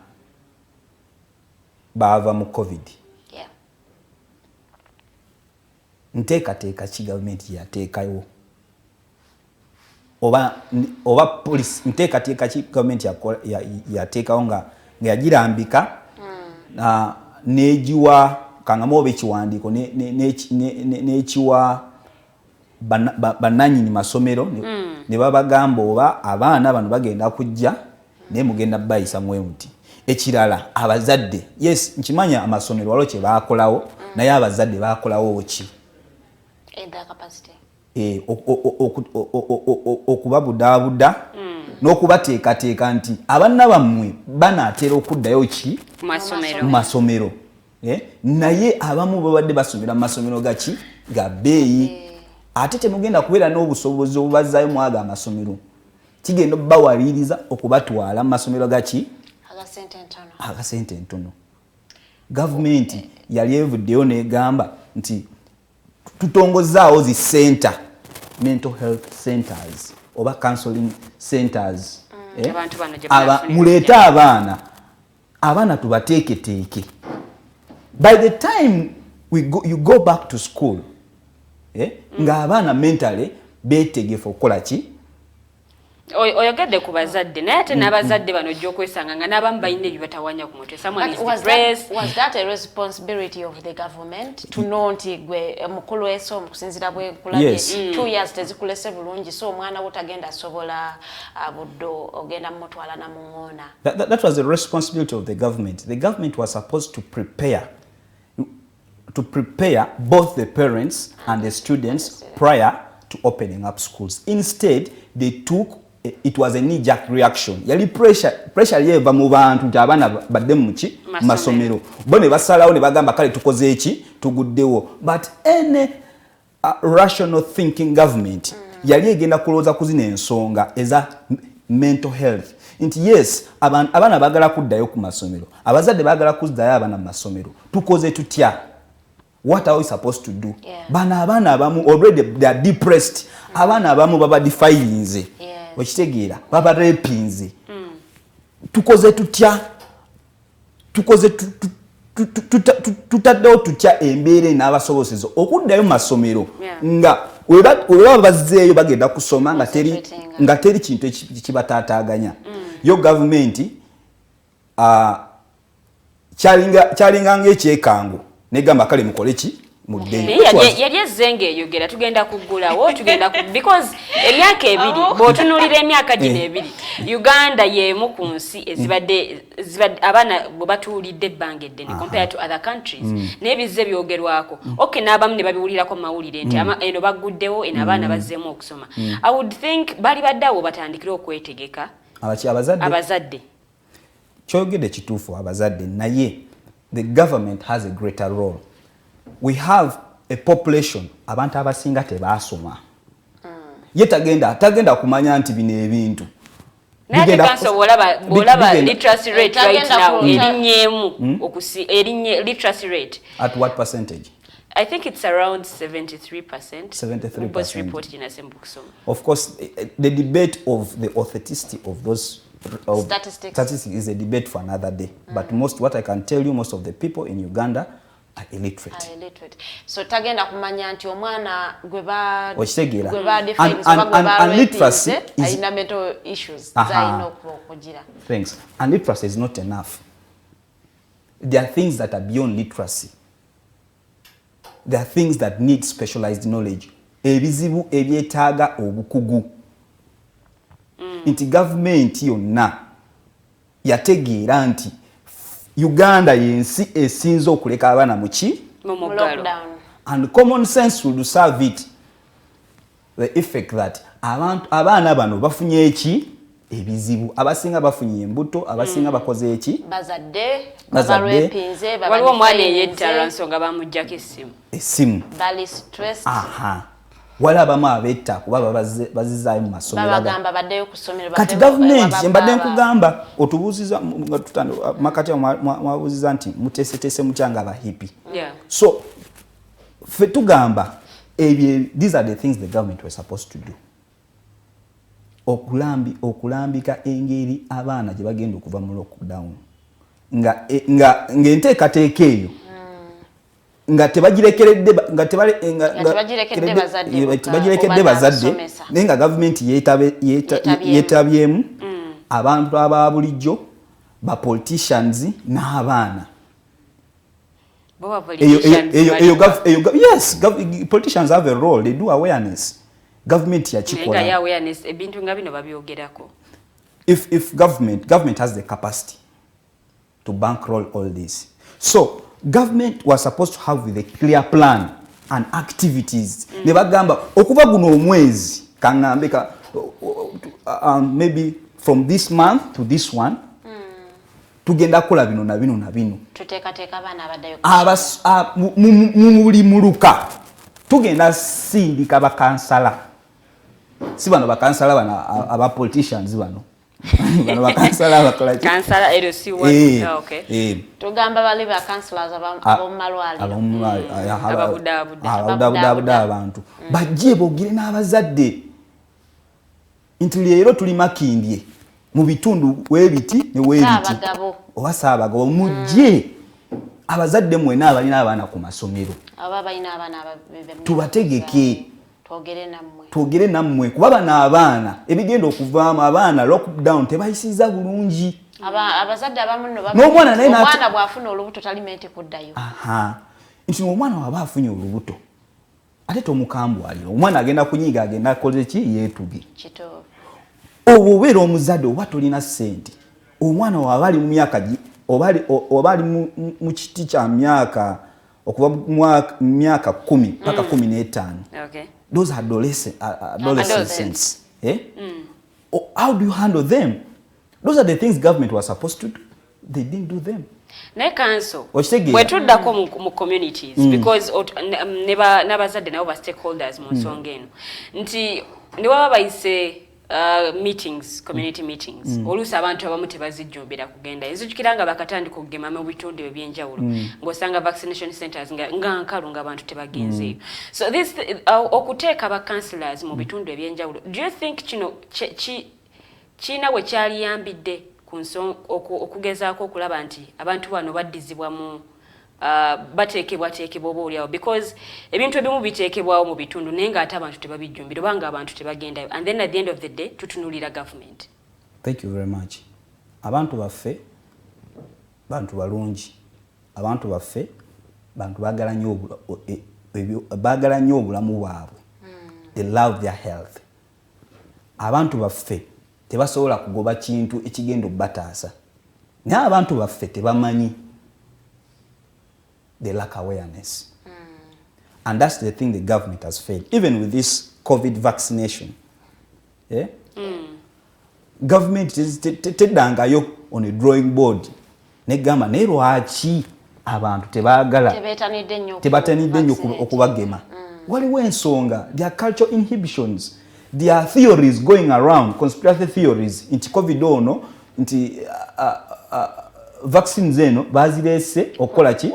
baava mu COVID. Nteekateeka ki gavumenti yateekayo? Oba police nteekateeka ki gavumenti yateekawo nga yagirambika n'egiwa kangamu oba ekiwandiiko n'ekiwa bannannyini masomero ne babagamba oba abaana bano bagenda kujja naye mugenda bayisa mwemuti. Ekirala abazadde, yes nkimanya amasomero waliwo kye baakolawo naye abazadde baakolawo ki? Okubabudaabuda n'okubateekateeka nti abaana bammwe banaatera okuddayo ki mu masomero. Naye abamu babadde basomera mu masomero gaki ga bbeeyi, ate temugenda kubeera n'obusobozi obubazaayo mu ago amasomero. Kigenda obbawaliriza okubatwala mu masomero gaki agasente entono. Gavumenti yali evuddeyo n'egamba nti tutongozaawo zi center, mental health centers oba counseling centers. Muleete abaana tubateeketeeke. By the time you go back to school, nga abaana mentally beetegefu okukola ki oyogedde ku bazadde naye ate n'abazadde bano ojja okwesanga nga n'abamu balina ebibatawanya ku mutwe. Someone is depressed. Was that a responsibility of the government to know nti gwe mukulu Esomu kusinzira bwe kulabye 2 years tezikulese bulungi so omwana wo tagenda asobola buddo ogenda mutwala na mungona? That was the responsibility of the government. The government was supposed to prepare both the parents and the students prior to opening up schools. Instead, they took it was a knee-jerk reaction. Yali pressure yeva mu bantu nti abaana badde muki masomero. Bo ne basalawo ne bagamba kale tukoze eki tuguddewo. But any rational thinking government yali egenda kulooza kuzina ensonga eza mental health. Nti yes, abaana bagala kuddayo ku masomero. Abazadde bagala kuddayo abaana mu masomero. Tukoze tutya? What are we supposed to do? Bana abaana abamu already they are depressed. Abaana abamu baba defilinze. Okitegeera baba rapinze. Tukoze tutya? Tukoze tutaddewo tutya embeera n'abasobosezi okuddayo mu masomero nga weba bazzeeyo bagenda kusoma nga teri kintu ekibataataaganya. Yo gavumenti kyalinga ng'ekyekango negamba kale mukole ki muddeyo. Yali ezzenga eyogera tugenda kuggulawo because emyaka ebiri bw'otunuulira emyaka gino ebiri Uganda y'emu ku nsi ezibadde abaana bwe batuulidde ebbanga eddene compared to other countries n'ebizze byogerwako n'abamu ne babiwulirako mu mawulire nti eno baguddewo eno abaana bazzeemu okusoma. I would think bali badde awo batandikire okwetegeka abazadde. Kyogedde kituufu abazadde naye the government has a greater role. We have a population abantu abasinga tebaasoma. Ye tagenda kumanya nti bino ebintu. Bolaba literacy rate right now literacy rate. At what percentage? I think it's around 73%. 73%. Report in Asembukusoma. Of course, the debate of the authenticity of those statistics is a debate for another day. But what I can tell you, most of the people in Uganda are illiterate. So tagenda kumanya nti omwana gweba and literacy is mental issues zaino kugira. Thanks. And literacy is not enough. There are things that are beyond literacy. There are things that need specialized knowledge. Ebizibu ebyetaaga obukugu. Inti government yonna yategeera nti Uganda yensi esinza okuleka abaana muki mu lockdown. And common sense will serve it. The effect that abaana bano bafunye eki ebizibu abasinga bafunye embuto abasinga bakoze eki bazadde waliwo omwana eyettala nsonga bamuggyako essimu bali stressed. Wala abamu abetta kuba bazizaayo mu masomero bagamba baddeyo ku ssomero kati gavumenti mbadde nkugamba otubuuziza nga tutandika makati mwabuuziza nti muteeseteese mukyanga aba HEAPI. So ffe tugamba these are the things the government were supposed to do. Okulambika engeri abaana gye bagenda okuva mu lockdown nga enteekateeka eyo nga tebagirekedde bazadde naye nga gavumenti yeetabyemu abantu aba bulijjo ba politicians n'abaana. Yes, politicians have a role. They do awareness. Government yakikola. Awareness ebintu nga bino babyogerako. If government has the capacity to bankroll all this. So government was supposed to have with a clear plan and activities. Ne bagamba okuva guno omwezi kangambe maybe from this month to this one tugenda kola bino na bino na bino. Tuteekateeka abaana abaddayo muli muluka tugenda sindika bakansala. Si bano bakansala bana aba politicians bano. Bano bakansala bakola ki? Kansala LC one. Okay. Tugamba bali ba councillors ababudabuda abantu. Bajje bogire n'abazadde. Nti leero tuli makindye mu bitundu webiti ne webiti. Owasaabagabo mujje abazadde mwena abalina abaana ku masomero. Ababalina abaana tubategeke twogere nammwe kuba bano abaana ebigenda okuvaamu abaana lockdown tebayisiza bulungi abazadde abamu n'omwana naye omwana bw'afuna olubuto talimenti kuddayo nti omwana waba afunye olubuto ate tomukambwalira omwana agenda kunyiga agenda akoze ki yeetuge obwo obeera omuzadde oba tolina ssente omwana waba ali mu myaka oba ali mu kiti kya myaka okuva mu myaka 10 mpaka 15 those are adolescents how do you handle them? Those are the things government was supposed to do. They didn't do them. Naye Counsel bwetuddako mu communities because n'abazadde nabo ba stakeholders mu nsonga eno nti ne baba bayise community meetings oluusi abantu abamu tebazijjumbira kugenda enzijukira nga bakatandika okugema mu bitundu ebyenjawulo ng'osanga vaccination centers nga nkalu ng'abantu tebagenzeeyo so this okuteeka ba counsellors mu bitundu ebyenjawulo do you think kino kiina bwe kyaliyambidde okugezaako okulaba nti abantu bano baddizibwamu bateekebwateekebwa oba oliawo because ebintu ebimu biteekebwawo mu bitundu naye ng'ate abantu tebabijjumbira oba nga abantu tebagendayo and then at the end of the day tutunulira government. Thank you very much. Abantu baffe bantu balungi, abantu baffe bantu baagala nnyo obulamu bwabwe. They love their health. Abantu baffe tebasobola kugoba kintu ekigenda obbataasa naye abantu baffe tebamanyi. They lack awareness. And that's the thing the government has failed. Even with this COVID vaccination. Yeah? Government is tedangayo on a drawing board. Negamba ne lwaki abantu tebatanidde nnyo okubagema. Waliwo ensonga. There are cultural inhibitions. There are theories going around, conspiracy theories, nti COVID ono, nti vaccines eno bazirese okola ki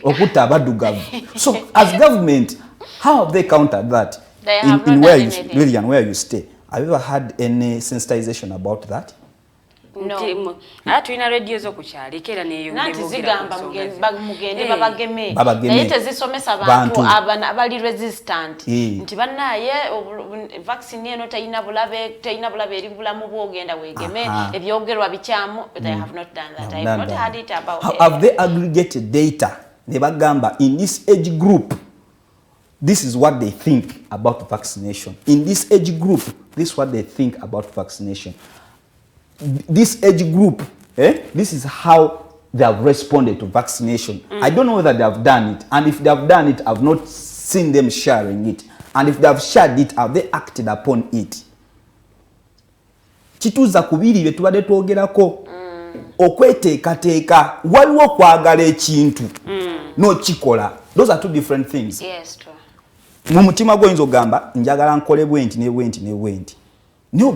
okutta abaddugavu. So as government, how have they countered that? In where you stay? Have you ever had any sensitization about that? No. Tulina radio zo kukyali kera neyo zigamba mugende babageme naye tezisomesa abantu abali resistant nti bannaye vaccine eno teyina bulabe eri bulamu bwogenda weegeme ebyogerwa bikyamu. They have not done that. I have not heard it about have they aggregated data ne bagamba in this age group this is what they think about vaccination, in this age group this is what they think about vaccination, this age group, this is how they have responded to vaccination. I don't know whether they have done it, and if they have done it, I've not seen them sharing it, and if they have shared it, have they acted upon it? Kituuza kubiri bye tubadde twogerako okweteekateeka waliwo kwagala ekintu n'okikola. Those are two different things. Yes, true. Mu mutima gwo oyinza ogamba njagala nkole bwenti ne bwenti ne bwenti naye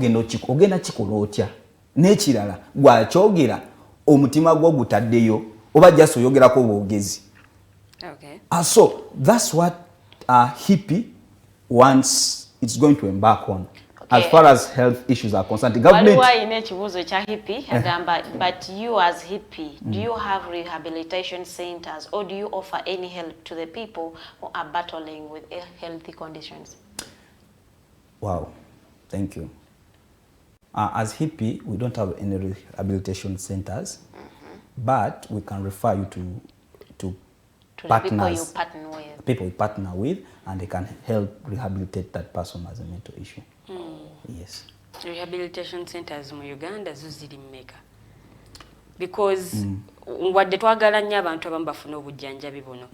ogenda kikola otya n'ekirala gwakyogera omutima gwo gutaddeyo oba just oyogerako bwogezi. So that's what HEAPI wants, it's going to embark on. As far as health issues are concerned, the government. Why in ekibuzo kya HEAPI agamba, but you as HEAPI, do you have rehabilitation centers or do you offer any help to the people who are battling with healthy conditions? Wow, thank you. As HEAPI, we don't have any rehabilitation centers, but we can refer you to partners, people you partner with, and they can help rehabilitate that person as a mental issue. Yes. Rehabilitation centers mu Uganda zo ziri mmeka? Because wadde twagala nnyo abantu abamu bafuna obujjanjabi buno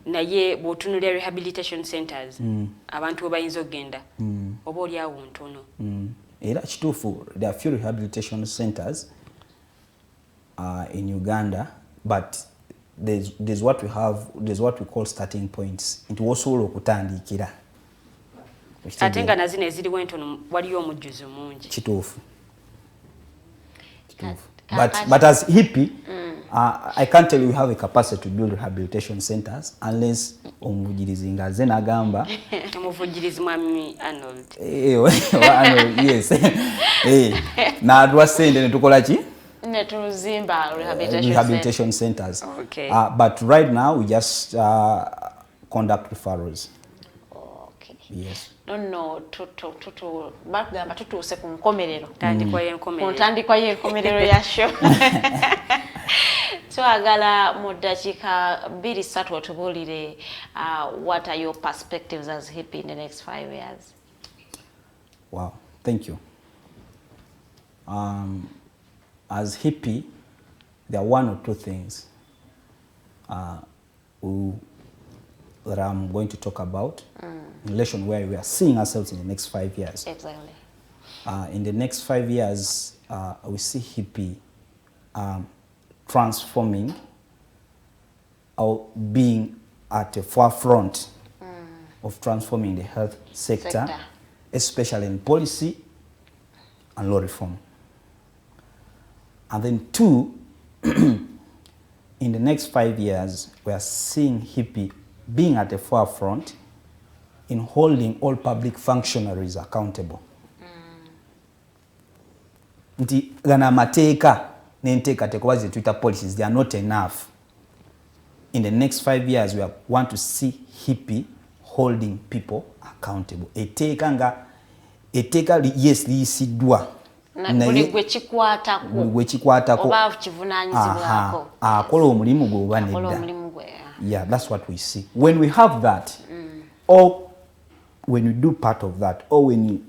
naye bw'otunulira rehabilitation centers abantu we bayinza okgenda oba oli awo ntono. Era kituufu, there are few rehabilitation centers in Uganda, but there's what we call starting points. Nti wosobola okutandikira. Ate nga nazino eziriwo entono waliyo omujjuzo mungi. Kituufu. But as HEAPI, I can't tell you we have a capacity to build rehabilitation centers unless omuvujirizi ngaze nagamba. Omuvujirizi mwami Arnold. Arnold, yes. Na adwa sende ne tukola ki? Ne tuzimba rehabilitation centers. Okay. But right now we just conduct referrals. Okay. Yes. nonno bagamba tutuuse ku nkomerero ntandikwa y'enkomerero ya show. Twagala mu dakiika 2-3 otubuulire what are your perspectives as HEAPI in the next 5 years? Wow, thank you. As HEAPI, there are 1 or 2 things that I'm going to talk about in relation where we are seeing ourselves in the next 5 years. Exactly. In the next 5 years, we see HEAPI transforming or being at the forefront of transforming the health sector, especially in policy and law reform. And then 2, in the next 5 years, we are seeing HEAPI being at the forefront in holding all public functionaries accountable. Nti gana mateeka n'enteekateeka ze tuyita policies, they are not enough. In the next 5 years, we want to see HEAPI holding people accountable. Eteeka yes liyisiddwa buli gwe kikwatako oba kivunaanyizibwako akola omulimu gwe oba nedda. Yeah, that's what we see. When we have that, or when you do part of that, or when you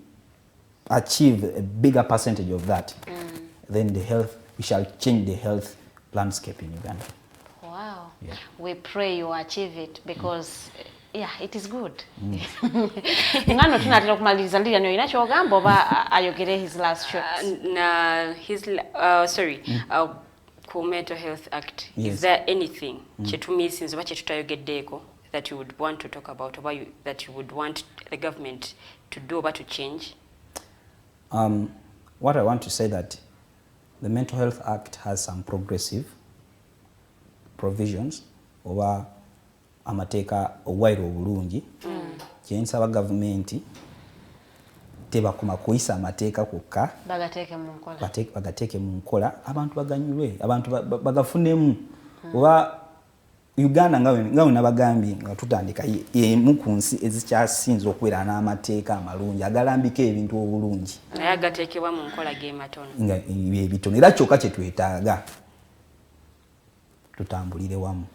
achieve a bigger percentage of that, then we shall change the health landscape in Uganda. Wow. Yeah. We pray you achieve it because yeah, it is good. Ngano tunatera kumaliriza ndira nyo inacho ogamba oba ayogere his last shot. Ku Mental Health Act. Yes. Is there anything chetumisinzo ba chetutayogeddeko that you would want to talk about or that you would want the government to do or to change? What I want to say that the Mental Health Act has some progressive provisions over amateeka obwaire obulungi kyensa ba government tebakoma kuyisa amateeka kokka bagateeke mu nkola abantu baganyulwe abantu bagafunemu oba Uganda nga we nabagambye nga tutandika emu ku nsi ezikyasinze okubeera n'amateeka amalungi agalambika ebintu obulungi naye agateekebwa mu nkola ge matono nga ebitono era kyokka kye twetaaga tutambulire wamu.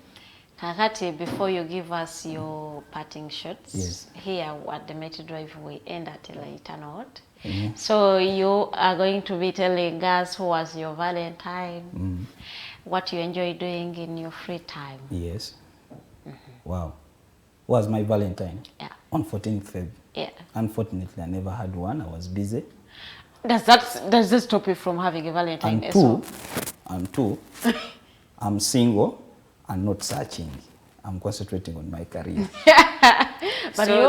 Kakati, before you give us your parting shots, yes. Here at the Mighty Drive we end at later note. So you are going to be telling us who was your Valentine, what you enjoy doing in your free time. Yes. Wow. Who was my Valentine? Yeah. On 14th Feb. Yeah. Unfortunately, I never had one. I was busy. Does that stop you from having a Valentine? And two, I'm single and not searching. I'm concentrating on my career. But so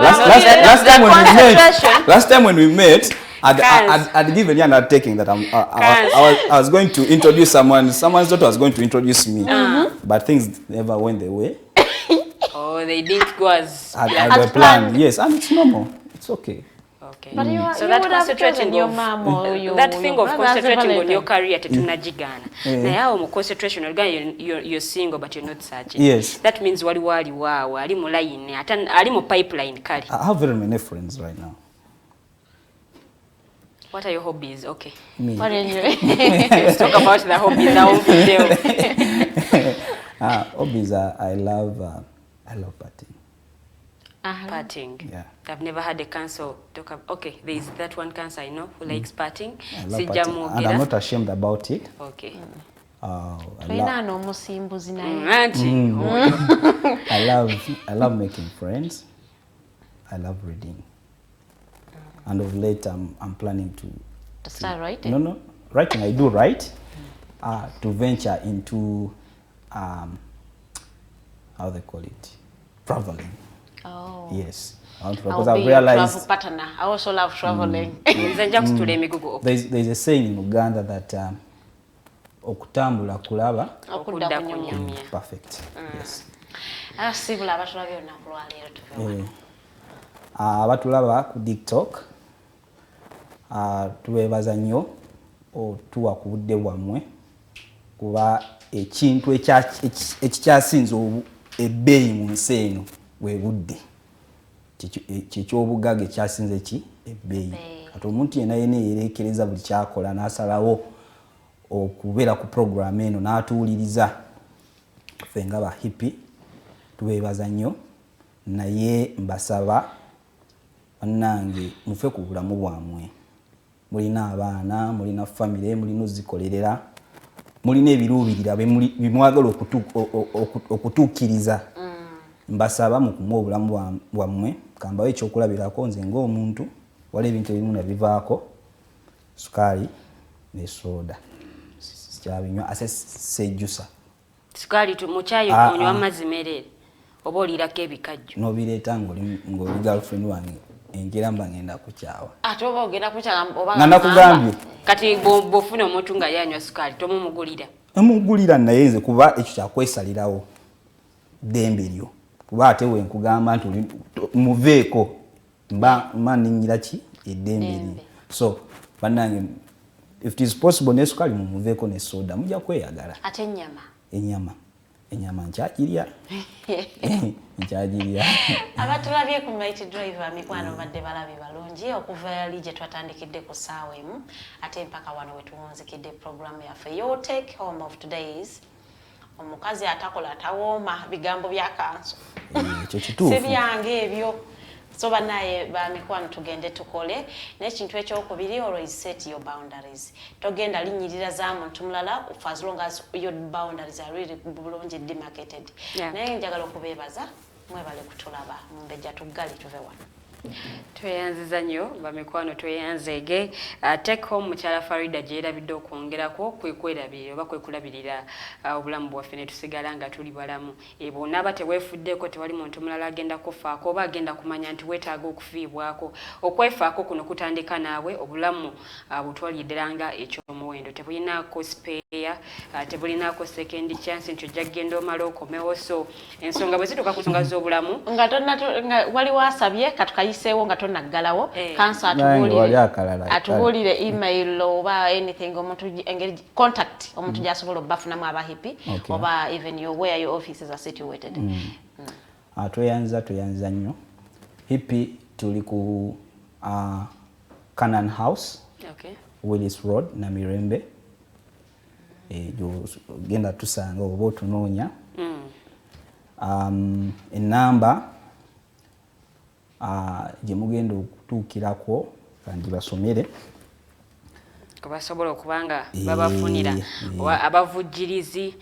last time when we met, I'd given you an undertaking that I was going to introduce someone's daughter was going to introduce me. But things never went their way. Oh, they didn't go as planned. Yes, and it's normal. It's okay. Okay. But so that concentrating your mom or your that thing of concentrating on your career Yeah. Now I'm concentration you're single but you're not searching. Yes. That means wali wow ali mu line ali mu pipeline kali. I have very many friends right now. What are your hobbies? Okay. Me. What are you? Let's talk about the hobbies now. Hobbies I love partying. Partying. Yeah. I've never had a counsel talk about. Okay, there is that one counsel I know who likes partying. I love partying. And I'm not ashamed about it. Okay. I love making friends. I love reading. And of late I'm planning to start writing. No. Writing I do write. To venture into how they call it? Traveling. Oh. Yes. Because I've realized travel partner. I also love traveling. There's a saying in Uganda that okutambula kulaba okudda kunyumya. Perfect. Yes. Sibula abatulabye onakulwaliro tuve. Abatulaba ku Digitalk tubebaza nnyo otuwa ku budde bwammwe kuba ekintu ekikyasinze ebbeeyi mu nsi eno bwe budde. ky'obugagga kyasinze ki ebbeeyi kati omuntu yenna yeerekereza buli kyakola n'asalawo okubeera ku puroguramu eno n'atuwuliriza ffe nga ba HEAPI tubeebaza nnyo naye mbasaba bannange mufe ku bulamu bwammwe mulina abaana mulina famire mulina ozikolerera mulina ebiruubirira bimwagala okutuukiriza mbasaba mukume obulamu bwammwe kambawo ekyokulabirako nze ng'omuntu waliwo ebintu ebimu nabivaako sukaali ne soda sikyabinywa ate sejjusa sukaali mukyayi onywa amazzi merere oba olirako ebikajjo nobireeta ng'oli girlfriend wange enjira mba ngenda kukyawa ate oba ogenda kukyawa oba nga nakugambye kati bw'ofuna omuntu nga yanywa sukaali tomumugulira emugulira naye nze kuba ekyo kyakwesalirawo ddembe lyo kuba ate wenkugamba nti muveeko mba ninnyira ki eddembe lyo so bannange if it is possible nesukaali mumuveeko ne soda mujja kweyagala ate enyama nkyagirya nkyagirya abatulabye ku Mighty Drive mikwano badde balabi balungi okuva yali gye twatandikidde ku ssaawa emu ate mpaka wano wetuwunzikidde programu yaffe your take home of today's omukazi atakola atawooma bigambo bya kanso ekyo kituufu si byange ebyo so banaye bamikwano tugende tukole n'ekintu ekyokubiri always set your boundaries togenda linyirira za muntu mulala for as long as your boundaries are really bulungi demarcated naye njagala okubeebaza mwebale kutulaba mbejja tuggali tuve wano tweyanziza nnyo bamikwano tweyanzeege take home mukyala Farida gyerabidde okwongerako kwekwerabirira oba kwekulabirira obulamu bwaffe ne tusigala nga tuli balamu bw'onaaba teweefuddeeko tewali muntu mulala agenda kufaako oba agenda kumanya nti weetaaga okufiibwako okwefaako kuno kutandika naawe obulamu butwaliddera nga ekyomuwendo tebulinaako speeya tebulinaako second chance nti ojja kgenda omala okomewo so ensonga bwe zituuka ku nsonga z'obulamu nga waliwo asabye katukayiseewo nga tonnaggalawo kanso atubuulire email oba anything omuntu engeri contact omuntu gy'asobola obbafunamu aba HEAPI oba even where your offices are situated. Tweyanziza nnyo HEAPI tuli ku Canaan House Willis Road Namirembe genda tusanga oba otunoonya enamba gye mugenda okutuukirako kandi basomere basobola okubanga babafunira abavujjirizi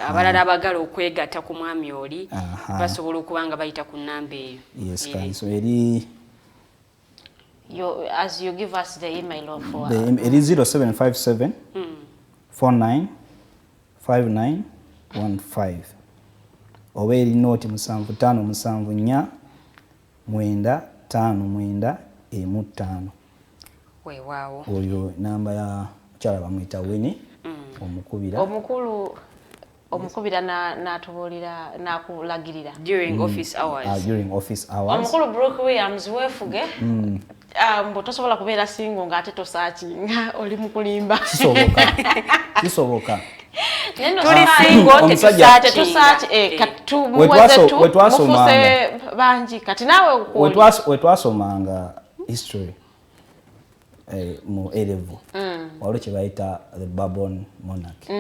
abalala abagala okwegatta ku mwami oli basobola okubanga bayita ku nnamba eyo so eri as you give us the email of eri 0757 49 5915 oba eri nooti 7554 95915 weewaawo oyo namba ya mukyala bamuyita Winnie omukubira n'atubuulira n'akulagirira during office hours omukulu Brooke Williams weefuge mbu tosobola kubeera singo ng'ate tosaakinga oli mu kulimba kisoboka tuli singo mufuse bangi kati naawe wetwasomanga history mu A-level waliwo kye bayita the Bourbon monarchy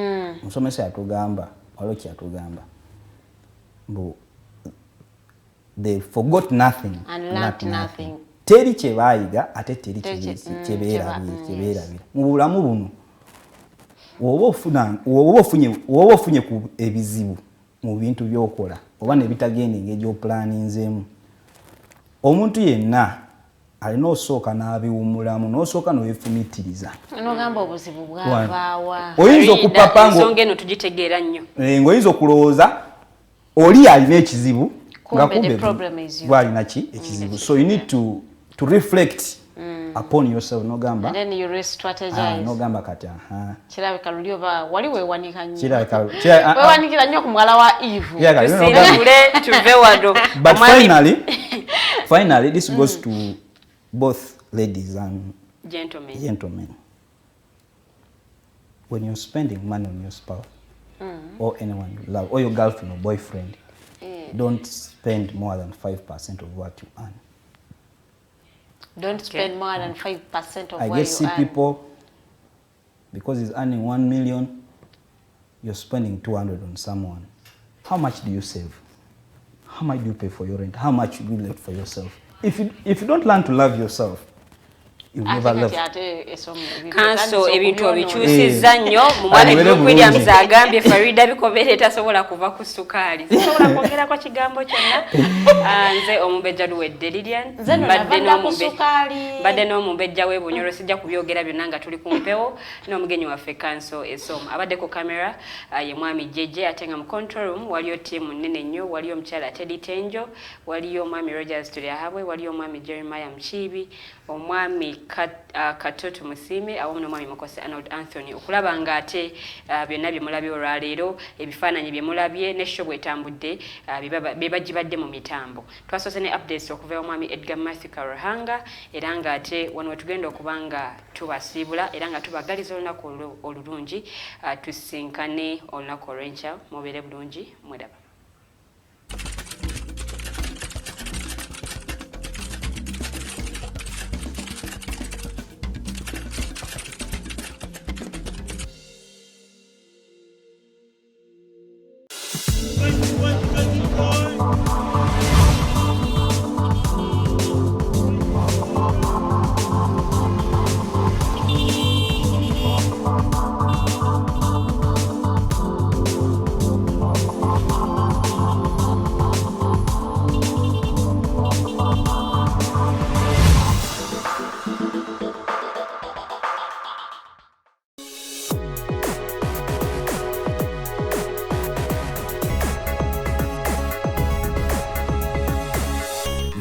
omusomesa yatugamba waliwo kye yatugamba mbu they forgot nothing and learnt nothing teri kye baayiga ate teri kye beerabira mu bulamu buno woba ofunye ku ebizibu mu bintu by'okola oba ne bitagenda engeri gy'opulaninzeemu omuntu yenna alina osooka n'abiwumulamu n'osooka n'oweefumitiriza n'ogamba obuzibu bwavaawa oyinza okupapa ensonga eno tugitegeera nnyo ng'oyinza okulowooza oli alina ekizibu nga kumbe gwalina ki ekizibu so you need to reflect upon yourself n'ogamba and then you re-strategize n'ogamba kati kirabika luli oba wali weewanika nnyo weewanikira nnyo ku muwala wa Eve tusingule tuve wano but finally this goes to both ladies and gentlemen. When you're spending money on your spouse or anyone you love or your girlfriend or boyfriend, don't spend more than 5% of what you earn. Don't spend more than 5% of I what get you see earn. people, because he's earning 1 million, you're spending 200 on someone. How much do you save? How much do you pay for your rent? How much do you left for yourself? If you don't learn to love yourself, you never love. Counsel ebintu obikyusizza nnyo mu mwami Brooke Williams agambye Farida bikobeera tasobola kuva ku ssukaali. Sisobola kwongerako kigambo kyonna. Nze omumbejja luwedde Lilian. Badde n'omumbejja w'e Bunyoro sijja kubyogera byonna nga tuli ku mpewo n'omugenyi waffe Counsel Esomu. Abadde ku kamera ye mwami Jeje ate nga mu control room waliyo ttiimu nnene nnyo, waliyo omukyala Teddy Tenjo, waliyo omwami Rogers Tulyahabwe, waliyo omwami Jeremiah Mchibi, omwami Katoto Musime awamu n'omwami Mukose Arnold Anthony okulaba nga ate byonna bye mulabye olwaleero ebifaananyi bye mulabye ne show bwetambudde be bagibadde mu mitambo. Twasoose ne updates okuva omwami Edgar Matthew Karuhanga era nga ate wano wetugenda okuba nga tubasiibula era nga tubagaliza olunaku olulungi tusinkane olunaku olw'enkya mubeere bulungi mwedaba.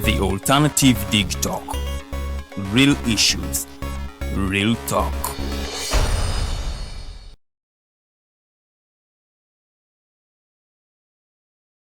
The Alternative Digitalk. Real issues, real talk.